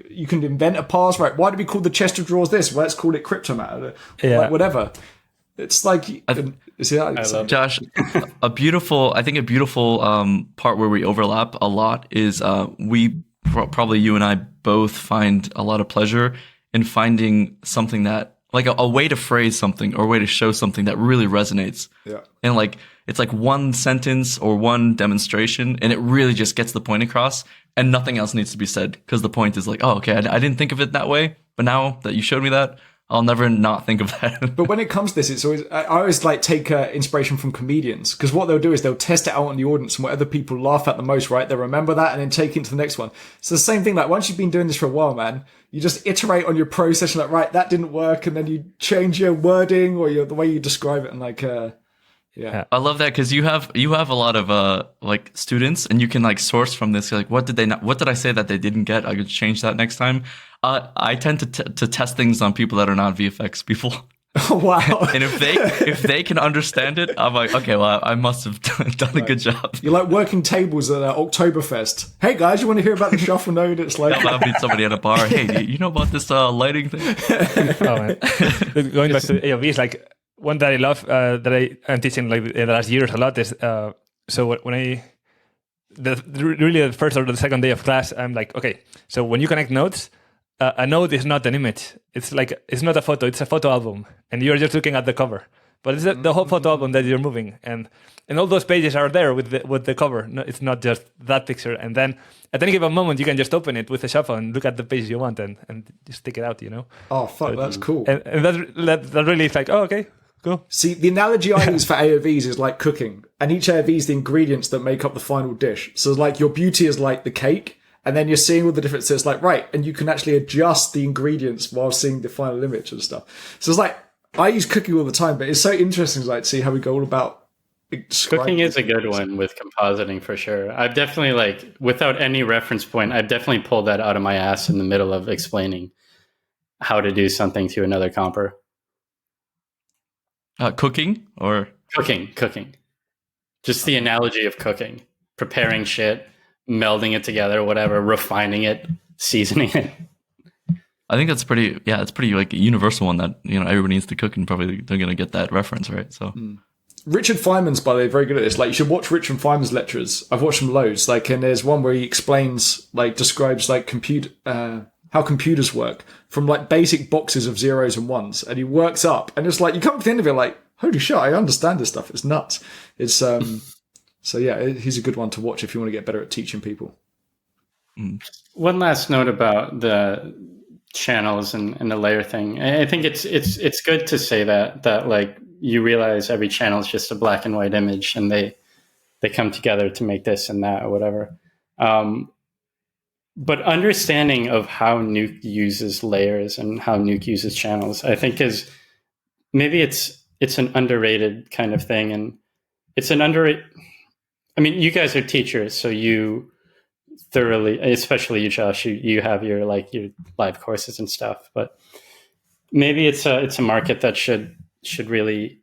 You can invent a pass, right? Why do we call the chest of drawers this? Well, let's call it cryptomat. Yeah. Like, whatever. It's like, Josh, a beautiful part where we overlap a lot is probably you and I both find a lot of pleasure in finding something that like a way to phrase something or a way to show something that really resonates. Yeah. And like it's like one sentence or one demonstration, and it really just gets the point across, and nothing else needs to be said because the point is like, oh, okay, I didn't think of it that way, but now that you showed me that, I'll never not think of that. But when it comes to this, it's always, I always like take inspiration from comedians, because what they'll do is they'll test it out on the audience, and whatever people laugh at the most, right, they'll remember that and then take it to the next one. So the same thing, like once you've been doing this for a while, man, you just iterate on your process and like, right, that didn't work, and then you change your wording or the way you describe it, and like, yeah. I love that because you have a lot of like students, and you can like source from this. Like, what did I say that they didn't get? I could change that next time. I tend to test things on people that are not VFX people. Oh, wow. And if they can understand it, I'm like, okay, well, I must have done a good job. You're like working tables at Oktoberfest. Hey guys, you want to hear about the shuffle node? It's like I'll meet somebody at a bar. Hey, you know about this lighting thing? Oh, man. Going back to AOVs, like one that I love that I'm teaching like the last years a lot is so when really the first or the second day of class, I'm like, okay, so when you connect nodes, a node is not an image. It's like it's not a photo. It's a photo album, and you're just looking at the cover. But it's the whole photo album that you're moving, and all those pages are there with the cover. No, it's not just that picture. And then at any given moment, you can just open it with a shuffle and look at the pages you want and just stick it out. Oh fuck, that's cool. And that really is like, oh, okay, cool. See, the analogy I use for AOVs is like cooking, and each AOV is the ingredients that make up the final dish. So like your beauty is like the cake, and then you're seeing all the different. So it's like right, and you can actually adjust the ingredients while seeing the final image and stuff. So it's like. I use cooking all the time, but it's so interesting to see how we go all about cooking is a good one with compositing for sure. I've definitely without any reference point, I've definitely pulled that out of my ass in the middle of explaining how to do something to another comper. Cooking or cooking. Just the analogy of cooking, preparing shit, melding it together, whatever, refining it, seasoning it. I think that's pretty like a universal one that, everybody needs to cook and probably they're going to get that reference, right? So Richard Feynman's, by the way, very good at this. Like, you should watch Richard Feynman's lectures. I've watched them loads. Like, and there's one where he explains, describes how computers work from basic boxes of zeros and ones, and he works up, and it's like you come to the end of it like, holy shit, I understand this stuff. It's nuts. It's so yeah, he's a good one to watch if you want to get better at teaching people. One last note about the channels and the layer thing. I think it's good to say that you realize every channel is just a black and white image, and they come together to make this and that or whatever. But understanding of how Nuke uses layers and how Nuke uses channels, I think is maybe it's an underrated kind of thing, and it's an underrated. I mean, you guys are teachers, so you thoroughly, especially you, Josh, you have your live courses and stuff, but maybe it's a market that should really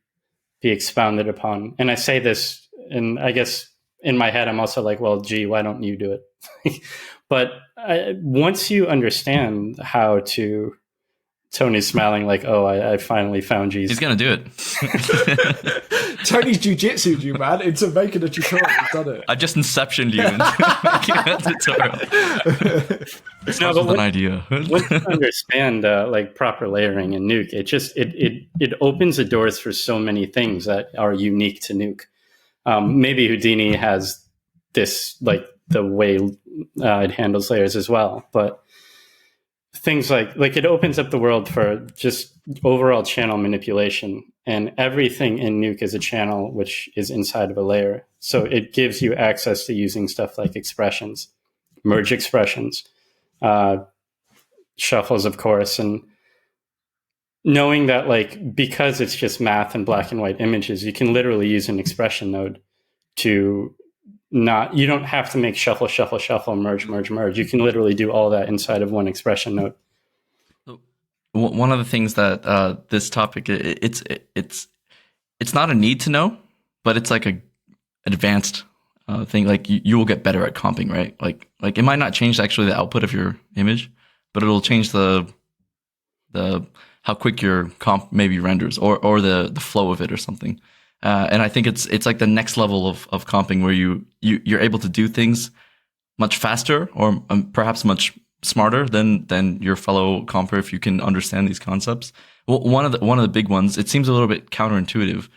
be expounded upon. And I say this, and I guess in my head I'm also like, well, gee, why don't you do it? But once you understand how to, Tony's smiling like, oh, I finally found Jesus. He's gonna do it. Tony's Ju-Jitsu you, man, into making a tutorial. He's done it. I just inceptioned you into making a tutorial. It's not an idea. Once you understand proper layering in Nuke, it opens the doors for so many things that are unique to Nuke. Maybe Houdini has this the way it handles layers as well, but things like it opens up the world for just overall channel manipulation, and everything in Nuke is a channel which is inside of a layer. So it gives you access to using stuff like expressions, merge expressions, shuffles, of course, and knowing that because it's just math and black and white images, you can literally use an expression node to you don't have to make shuffle, merge. You can literally do all that inside of one expression node. One of the things that this topic, it's not a need to know, but it's like a advanced thing. You will get better at comping, right? Like it might not change actually the output of your image, but it'll change the how quick your comp maybe renders or the flow of it or something. And I think it's like the next level of comping where you're able to do things much faster or perhaps much smarter than your fellow comper if you can understand these concepts. Well, one of the big ones, it seems a little bit counterintuitive,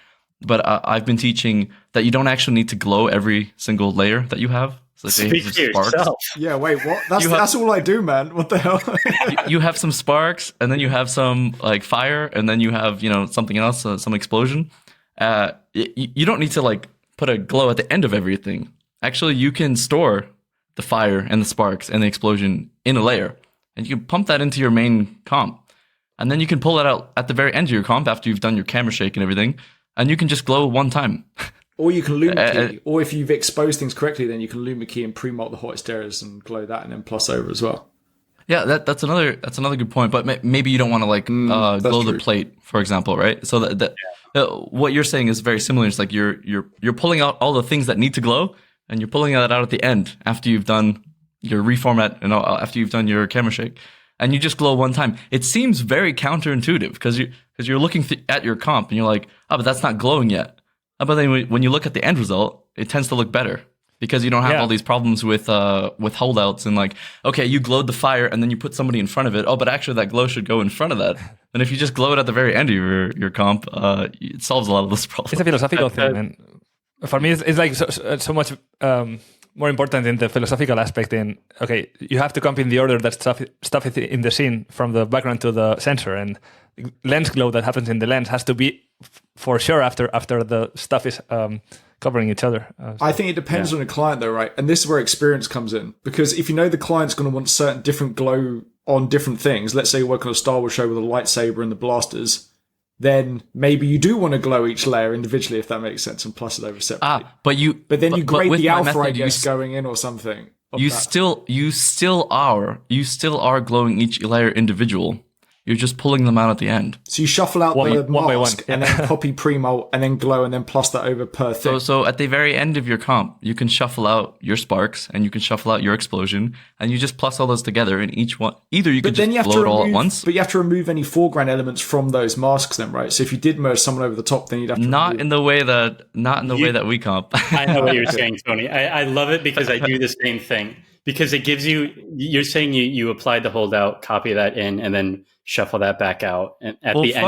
but I've been teaching that you don't actually need to glow every single layer that you have. So speak for yourself. Yeah, wait, what? That's all I do, man. What the hell? you have some sparks, and then you have some fire, and then you have something else, some explosion. You don't need to put a glow at the end of everything. Actually, you can store the fire and the sparks and the explosion in a layer, and you can pump that into your main comp, and then you can pull that out at the very end of your comp after you've done your camera shake and everything, and you can just glow one time. Or you can Luma key, or if you've exposed things correctly, then you can Luma key and pre-mult the hottest areas and glow that, and then plus over as well. Yeah, that's another good point. But maybe you don't want to glow the plate, for example, right? So that what you're saying is very similar. It's like you're pulling out all the things that need to glow, and you're pulling that out at the end after you've done your reformat and after you've done your camera shake, and you just glow one time. It seems very counterintuitive because you're looking at your comp and you're like, oh, but that's not glowing yet. But then when you look at the end result, it tends to look better because you don't have all these problems with holdouts and like, okay, you glowed the fire and then you put somebody in front of it. Oh, but actually that glow should go in front of that. And if you just glow it at the very end of your comp, it solves a lot of those problems. It's a philosophical thing, and for me, it's like so much more important in the philosophical aspect. In okay, you have to comp in the order that stuff is in the scene from the background to the sensor, and lens glow that happens in the lens has to be for sure after the stuff is covering each other. I think it depends on the client though, right? And this is where experience comes in, because if you know the client's going to want certain different glow on different things, let's say you work on a Star Wars show with a lightsaber and the blasters, then maybe you do want to glow each layer individually, if that makes sense, and plus it over separately. But then you grade the alpha, I guess, going in or something. You still are glowing each layer individual. You're just pulling them out at the end. So you shuffle out the mask and then copy pre-molt and then glow and then plus that over per thing. So at the very end of your comp, you can shuffle out your sparks and you can shuffle out your explosion and you just plus all those together in each one. Either you could just glow it all at once. But you have to remove any foreground elements from those masks then, right? So if you did merge someone over the top, then you'd have to Not in the way that we comp. I know what you're saying, Tony. I love it because I do the same thing. Because it gives you're saying you applied the holdout, copy that in, and then shuffle that back out. And at the end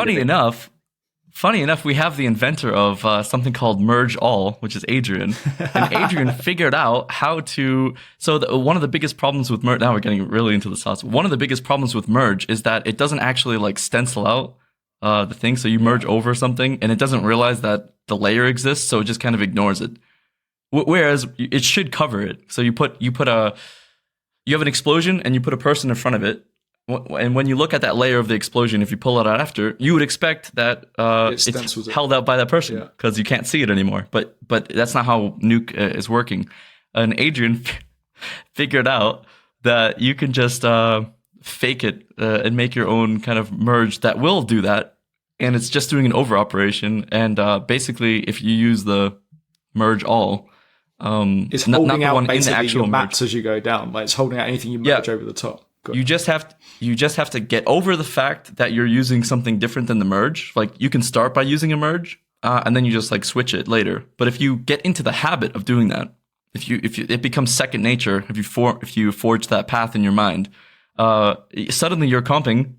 funny enough, we have the inventor of something called Merge All, which is Adrian. And Adrian figured out how to. So one of the biggest problems with Merge. Now we're getting really into the sauce. One of the biggest problems with Merge is that it doesn't actually like stencil out the thing. So you merge over something, and it doesn't realize that the layer exists, so it just kind of ignores it. Whereas it should cover it. So you have an explosion and you put a person in front of it. And when you look at that layer of the explosion, if you pull it out after, you would expect that it's held out by that person because you can't see it anymore. But that's not how Nuke is working. And Adrian figured out that you can just fake it and make your own kind of merge that will do that. And it's just doing an over operation. And basically, if you use the merge all, it's holding out basically your maps as you go down. Like it's holding out anything you merge over the top. You just have to get over the fact that you're using something different than the merge. Like you can start by using a merge, and then you just like switch it later. But if you get into the habit of doing that, if it becomes second nature. If you forge that path in your mind, suddenly you're comping,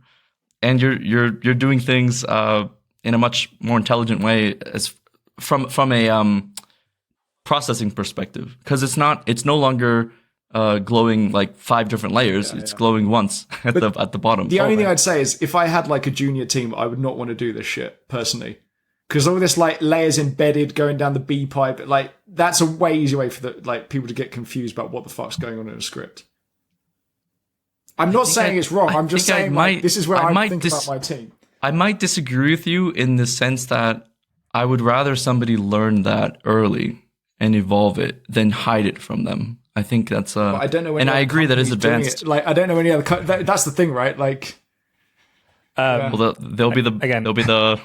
and you're doing things in a much more intelligent way as from a processing perspective, because it's no longer glowing like 5 different layers. It's glowing once at the bottom. The only thing I'd say is if I had like a junior team, I would not want to do this shit personally, because all this like layers embedded going down the B pipe, like that's a way easier way for the like people to get confused about what the fuck's going on in a script. I'm not saying it's wrong. I'm just saying this is where I think about my team. I might disagree with you in the sense that I would rather somebody learn that early and evolve it than hide it from them. I think that's I don't know. And I agree that is advanced. Like I don't know any other. That's the thing, right? Like, well, they'll be the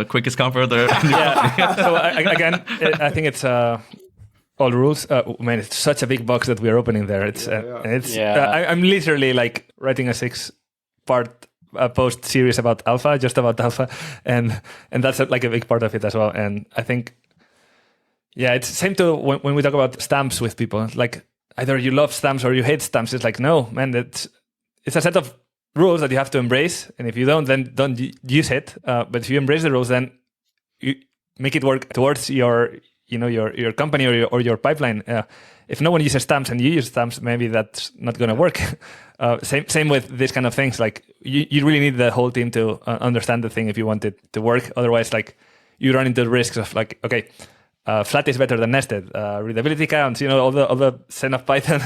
quickest comp there. Yeah. So again, I think it's all rules. Man, it's such a big box that we're opening there. I'm literally like writing a 6-part post series about alpha, just about alpha, and that's like a big part of it as well. And I think. Yeah, it's same to when we talk about stamps with people. Like either you love stamps or you hate stamps. It's like, no, man, it's a set of rules that you have to embrace. And if you don't, then don't use it. But if you embrace the rules, then you make it work towards your company or your pipeline. If no one uses stamps and you use stamps, maybe that's not going to work. Same with these kind of things. Like you really need the whole team to understand the thing if you want it to work. Otherwise, like you run into the risks of like, okay, flat is better than nested. Readability counts, all the Zen of Python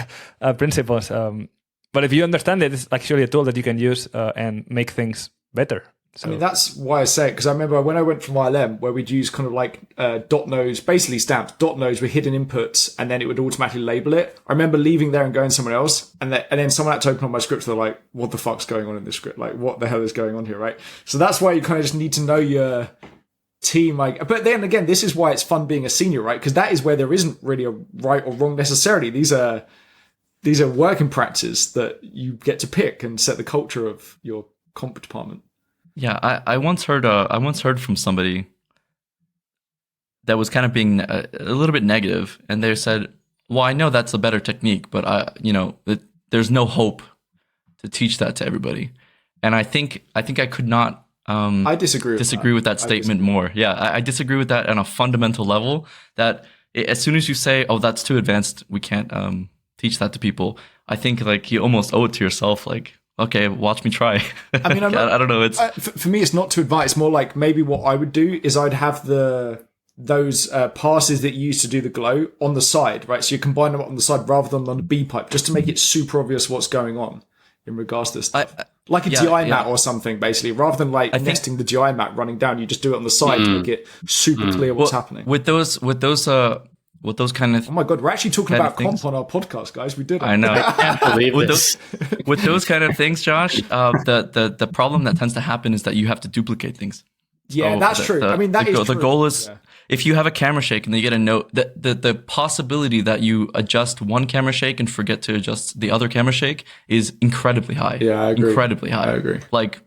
principles. But if you understand it, it's actually a tool that you can use and make things better. So. I mean, that's why I say it, because I remember when I went from ILM, where we'd use kind of like dot nodes, basically stamps, dot nodes with hidden inputs, and then it would automatically label it. I remember leaving there and going somewhere else, and then someone had to open up my script. They're like, what the fuck's going on in this script? Like, what the hell is going on here, right? So that's why you kind of just need to know your team. Like, but then again, this is why it's fun being a senior, right? Because that is where there isn't really a right or wrong necessarily. These are working practices that you get to pick and set the culture of your comp department. Yeah, I once heard from somebody that was kind of being a little bit negative, and they said, Well, I know that's a better technique, but there's no hope to teach that to everybody. And I think I could not I disagree with that statement more. Yeah, I disagree with that on a fundamental level. That as soon as you say, "Oh, that's too advanced, we can't teach that to people," I think like you almost owe it to yourself. Like, okay, watch me try. I mean, I don't know. It's for me, it's not too advanced. It's more like maybe what I would do is I'd have those passes that you use to do the glow on the side, right? So you combine them on the side rather than on the B pipe, just to make it super obvious what's going on in regards to this stuff. Like a GI mat or something, basically. Rather than like nesting the GI mat running down, you just do it on the side to make it super clear what's happening. With those kind of oh my god, we're actually talking about comp on our podcast, guys. We did it. I know. I can't believe this. With those kind of things, Josh, the problem that tends to happen is that you have to duplicate things. Yeah, that's true. I mean, that is true. The goal is if you have a camera shake and you get a note, the possibility that you adjust one camera shake and forget to adjust the other camera shake is incredibly high. Yeah, I agree. Incredibly high. I agree. Like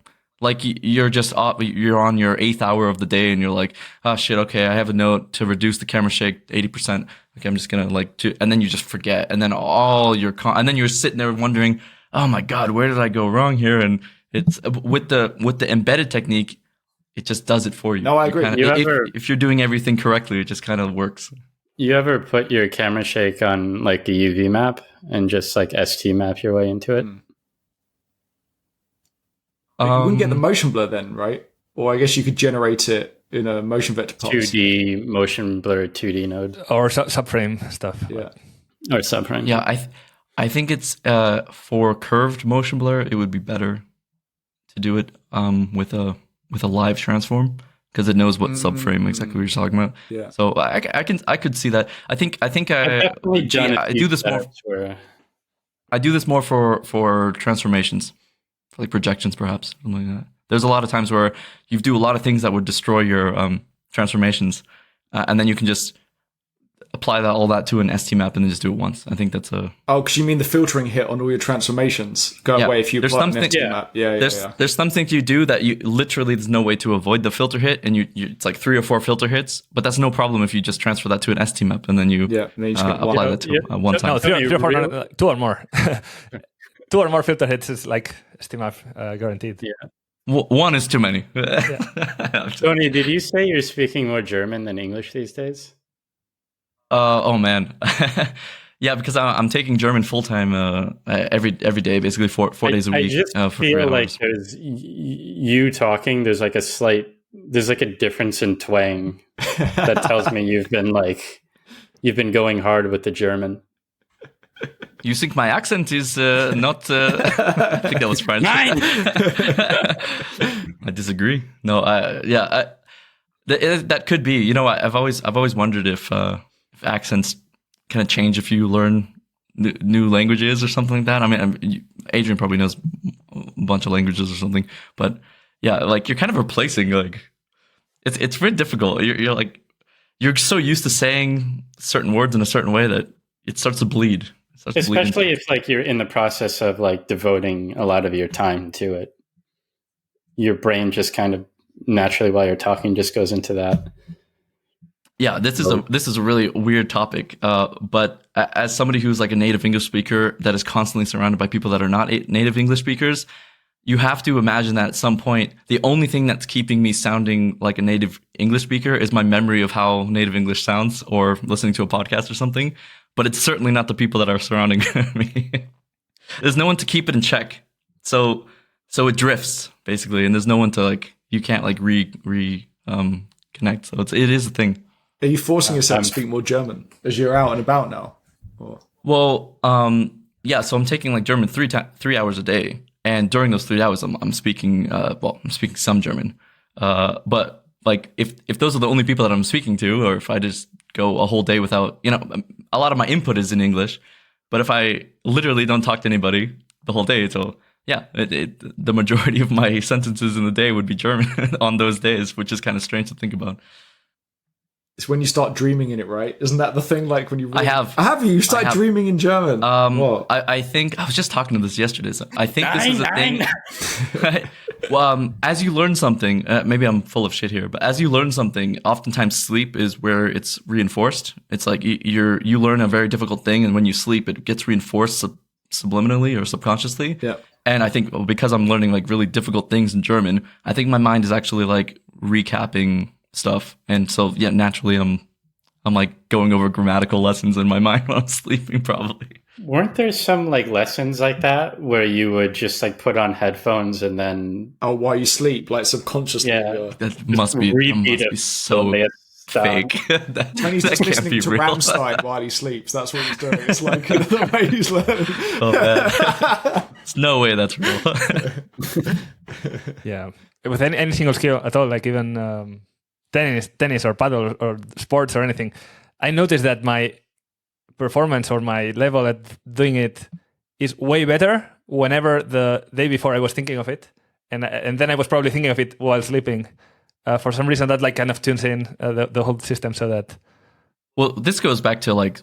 you're on your 8th hour of the day and you're like, oh shit, okay, I have a note to reduce the camera shake 80%. Okay, I'm just gonna and then you just forget, and then and then you're sitting there wondering, oh my god, where did I go wrong here? And it's with the embedded technique. It just does it for you. No, I agree. If you're doing everything correctly, it just kind of works. You ever put your camera shake on like a UV map and just like STMap your way into it? You wouldn't get the motion blur then, right? Or I guess you could generate it in a motion vector parse. 2D motion blur 2D node. Or subframe stuff. Yeah. Or subframe. Yeah, I think it's for curved motion blur, it would be better to do it with a live transform because it knows what subframe exactly what you're talking about. Yeah. So I could see that. I do this more. I do this more for transformations, for like projections, perhaps something like that. There's a lot of times where you do a lot of things that would destroy your transformations, and then you can just apply all that to an STMap and then just do it once. I think that's a... Oh, because you mean the filtering hit on all your transformations go away if you apply an STMap. There's some things you do that you literally, there's no way to avoid the filter hit, and it's like 3 or 4 filter hits, but that's no problem if you just transfer that to an STMap and then you, apply that to one time. No, 3 or 4, 2 or more. 2 or more filter hits is like STMap guaranteed. Yeah. 1 is too many. Tony, did you say you're speaking more German than English these days? Oh man, yeah, because I'm taking German full time every day, basically 4 days a week. I just feel like there's you talking. There's like a difference in twang that tells me you've been going hard with the German. You think my accent is not? I think that was French. Mine. I disagree. No, that could be. You know, I've always wondered if accents kind of change if you learn new languages or something like that. I mean, Adrian probably knows a bunch of languages or something, but yeah, like you're kind of replacing like it's very difficult. You're so used to saying certain words in a certain way that it starts to bleed. Especially if like you're in the process of like devoting a lot of your time to it. Your brain just kind of naturally while you're talking just goes into that. Yeah, this is a really weird topic. But as somebody who's like a native English speaker that is constantly surrounded by people that are not native English speakers, you have to imagine that at some point, the only thing that's keeping me sounding like a native English speaker is my memory of how native English sounds or listening to a podcast or something. But it's certainly not the people that are surrounding me. There's no one to keep it in check. So it drifts basically, and there's no one to like, you can't like connect. So it is a thing. Are you forcing yourself to speak more German as you're out and about now? Or? Well, yeah. So I'm taking like German 3 hours a day, and during those 3 hours, I'm speaking. I'm speaking some German. But like, if those are the only people that I'm speaking to, or if I just go a whole day without, a lot of my input is in English. But if I literally don't talk to anybody the whole day, so yeah, the majority of my sentences in the day would be German on those days, which is kind of strange to think about. It's when you start dreaming in it, right? Isn't that the thing? Like when you I have. Have you started dreaming in German? What? I think I was just talking to this yesterday. So I think this is a thing. Right? Well, as you learn something, maybe I'm full of shit here, but as you learn something, oftentimes sleep is where it's reinforced. It's like you learn a very difficult thing, and when you sleep, it gets reinforced subliminally or subconsciously. Yeah. And I think because I'm learning like really difficult things in German, I think my mind is actually like recapping stuff, and so yeah, naturally I'm like going over grammatical lessons in my mind while I'm sleeping, probably. Weren't there some like lessons like that where you would just like put on headphones and then While you sleep, like subconsciously. Yeah. That must be so fake. Tony's just listening to Rammstein while he sleeps. That's what he's doing. It's like the way he's learning. Oh, there's no way that's real. Yeah, with any single skill at all, like even tennis or paddle or sports or anything, I noticed that my performance or my level at doing it is way better whenever the day before I was thinking of it, and then I was probably thinking of it while sleeping. For some reason, that like kind of tunes in the whole system so that. Well, this goes back to like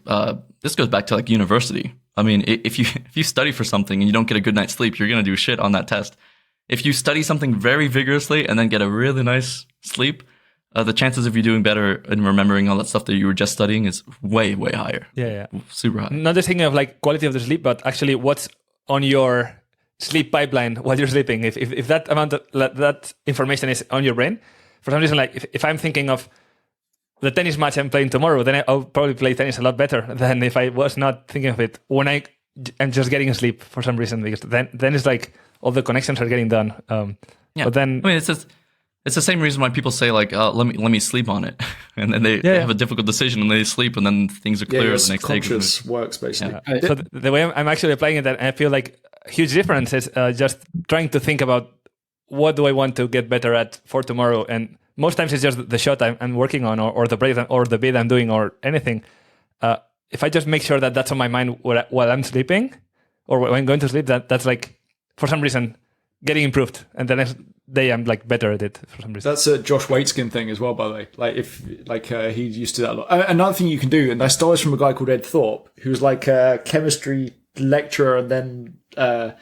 university. I mean, if you study for something and you don't get a good night's sleep, you're gonna do shit on that test. If you study something very vigorously and then get a really nice sleep, the chances of you doing better and remembering all that stuff that you were just studying is way, way higher. Yeah. Super high. Not just thinking of like quality of the sleep, but actually what's on your sleep pipeline while you're sleeping. If that amount of that information is on your brain, for some reason, like if I'm thinking of the tennis match I'm playing tomorrow, then I'll probably play tennis a lot better than if I was not thinking of it when I'm just getting asleep for some reason, because then it's like all the connections are getting done. But then I mean, it's the same reason why people say like, let me sleep on it, and then they have a difficult decision and they sleep, and then things are clear the next day. Conscious works basically. Yeah. So the way I'm actually applying it, I feel like a huge difference is just trying to think about what do I want to get better at for tomorrow, and most times it's just the shot I'm working on, or the break or the bid I'm doing, or anything. If I just make sure that that's on my mind while I'm sleeping, or when I'm going to sleep, that's like for some reason getting improved, and the next day I'm like better at it for some reason. That's a Josh Waitskin thing as well, by the way. Like he used to do that a lot. Another thing you can do, and I stole this from a guy called Ed Thorpe, who was like a chemistry lecturer, and then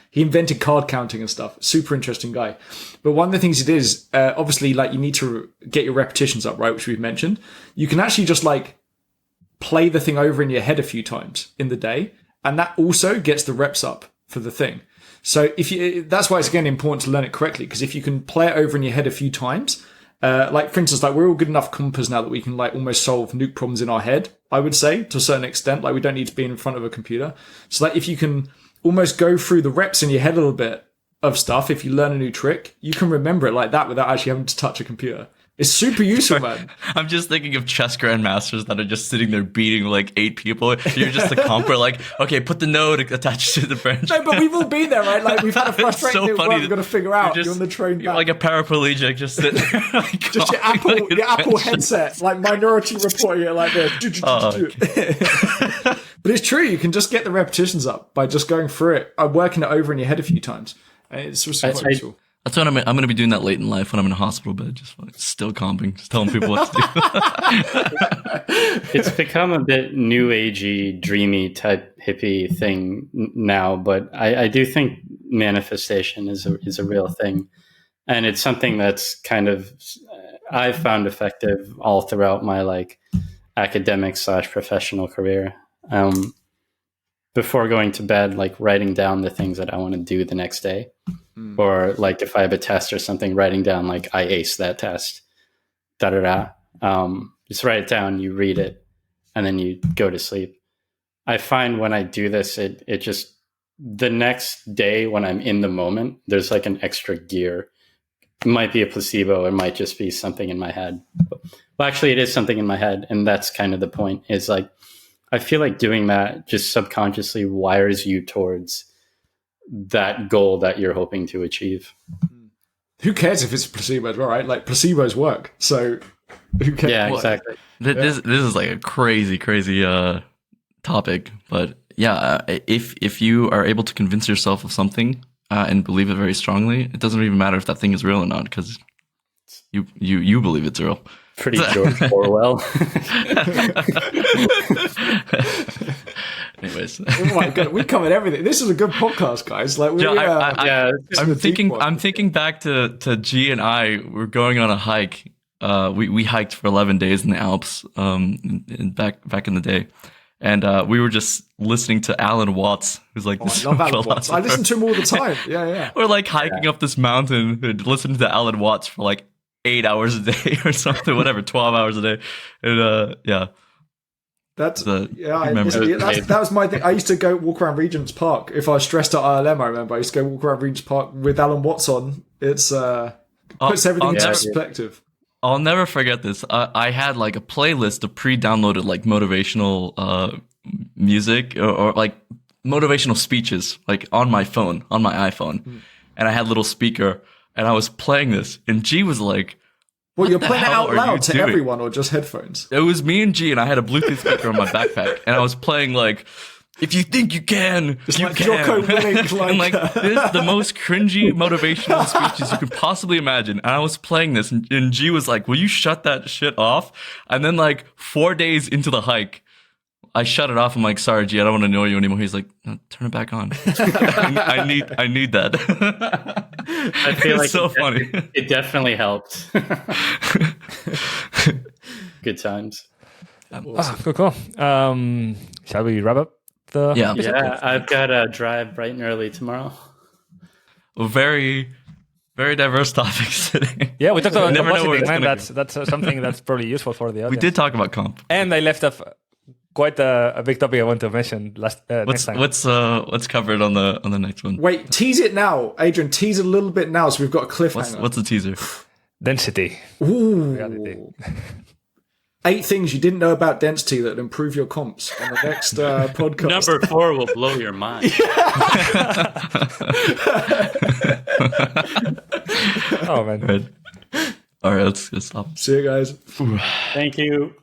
he invented card counting and stuff. Super interesting guy. But one of the things he did is obviously like you need to get your repetitions up, right, which we've mentioned. You can actually just like play the thing over in your head a few times in the day, and that also gets the reps up for the thing. So that's why it's again important to learn it correctly, because if you can play it over in your head a few times, like for instance, like we're all good enough compers now that we can like almost solve Nuke problems in our head, I would say, to a certain extent. Like we don't need to be in front of a computer. So like if you can almost go through the reps in your head a little bit of stuff, if you learn a new trick, you can remember it like that without actually having to touch a computer. It's super useful, man. I'm just thinking of chess grandmasters that are just sitting there beating like 8 people. You're just a comper, like, okay, put the node attached to the bench. No, but we've all been there, right? Like we've had a frustrating thing we've got to figure out. You're on the train back. You're like a paraplegic, just sitting there. Like, just your Apple headset, like Minority Reporting it like this. But it's true. You can just get the repetitions up by just going through it, working it over in your head a few times. It's just quite useful. That's what I'm going to be doing that late in life when I'm in a hospital bed, just like still comping, just telling people what to do. It's become a bit new agey, dreamy type hippie thing now, but I do think manifestation is a real thing, and it's something that's kind of I've found effective all throughout my like academic / professional career. Before going to bed, like writing down the things that I want to do the next day. Or like if I have a test or something, writing down like I aced that test, just write it down, you read it, and then you go to sleep. I find when I do this, it just the next day when I'm in the moment, there's like an extra gear. It might be a placebo, it might just be something in my head. Well, actually it is something in my head, and that's kind of the point, is like I feel like doing that just subconsciously wires you towards that goal that you're hoping to achieve. Who cares if it's a placebo as well, right? Like placebos work, so who cares? Yeah, exactly. This is like a crazy topic, but yeah, if you are able to convince yourself of something and believe it very strongly, it doesn't even matter if that thing is real or not, because you believe it's real. pretty George Orwell. Anyways, Oh my god, we covered everything. This is a good podcast, guys. Like, I'm thinking back to G and I. We're going on a hike. We hiked for 11 days in the Alps, back in the day, and we were just listening to Alan Watts, who's like this. I love Alan Watts. I listen to him all the time. Yeah. We're like hiking up this mountain and listening to Alan Watts for like 8 hours a day or something, whatever, 12 hours a day, and yeah. That was my thing. I used to go walk around Regent's Park if I was stressed at ILM. I remember I used to go walk around Regent's Park with Alan Watts on. It's puts everything into perspective. I'll never forget this. I had like a playlist of pre-downloaded like motivational music or like motivational speeches like on my phone, on my iPhone, and I had a little speaker and I was playing this, and G was like, well, you're playing it out loud to everyone or just headphones? It was me and G, and I had a Bluetooth speaker on my backpack, and I was playing like, if you think you can, you like can. And like, this is the most cringy motivational speeches you could possibly imagine. And I was playing this, and G was like, will you shut that shit off? And then like 4 days into the hike, I shut it off. I'm like, sorry, G, I don't want to annoy you anymore. He's like, no, turn it back on. I need that. I feel like so funny. It definitely helped. Good times. Cool. Shall we wrap up the episode? Yeah, I've got a drive bright and early tomorrow. Very, very diverse topics today. Yeah, we talked about compositing, man. That's That's something that's probably useful for the audience. We did talk about comp. And I left off quite a big topic I want to mention next time. What's covered on the next one? Wait, tease it now, Adrian. Tease it a little bit now, so we've got a cliffhanger. What's the teaser? Density. Ooh. Reality. 8 things you didn't know about density that improve your comps on the next podcast. Number 4 will blow your mind. Oh man. All right, let's stop. See you guys. Thank you.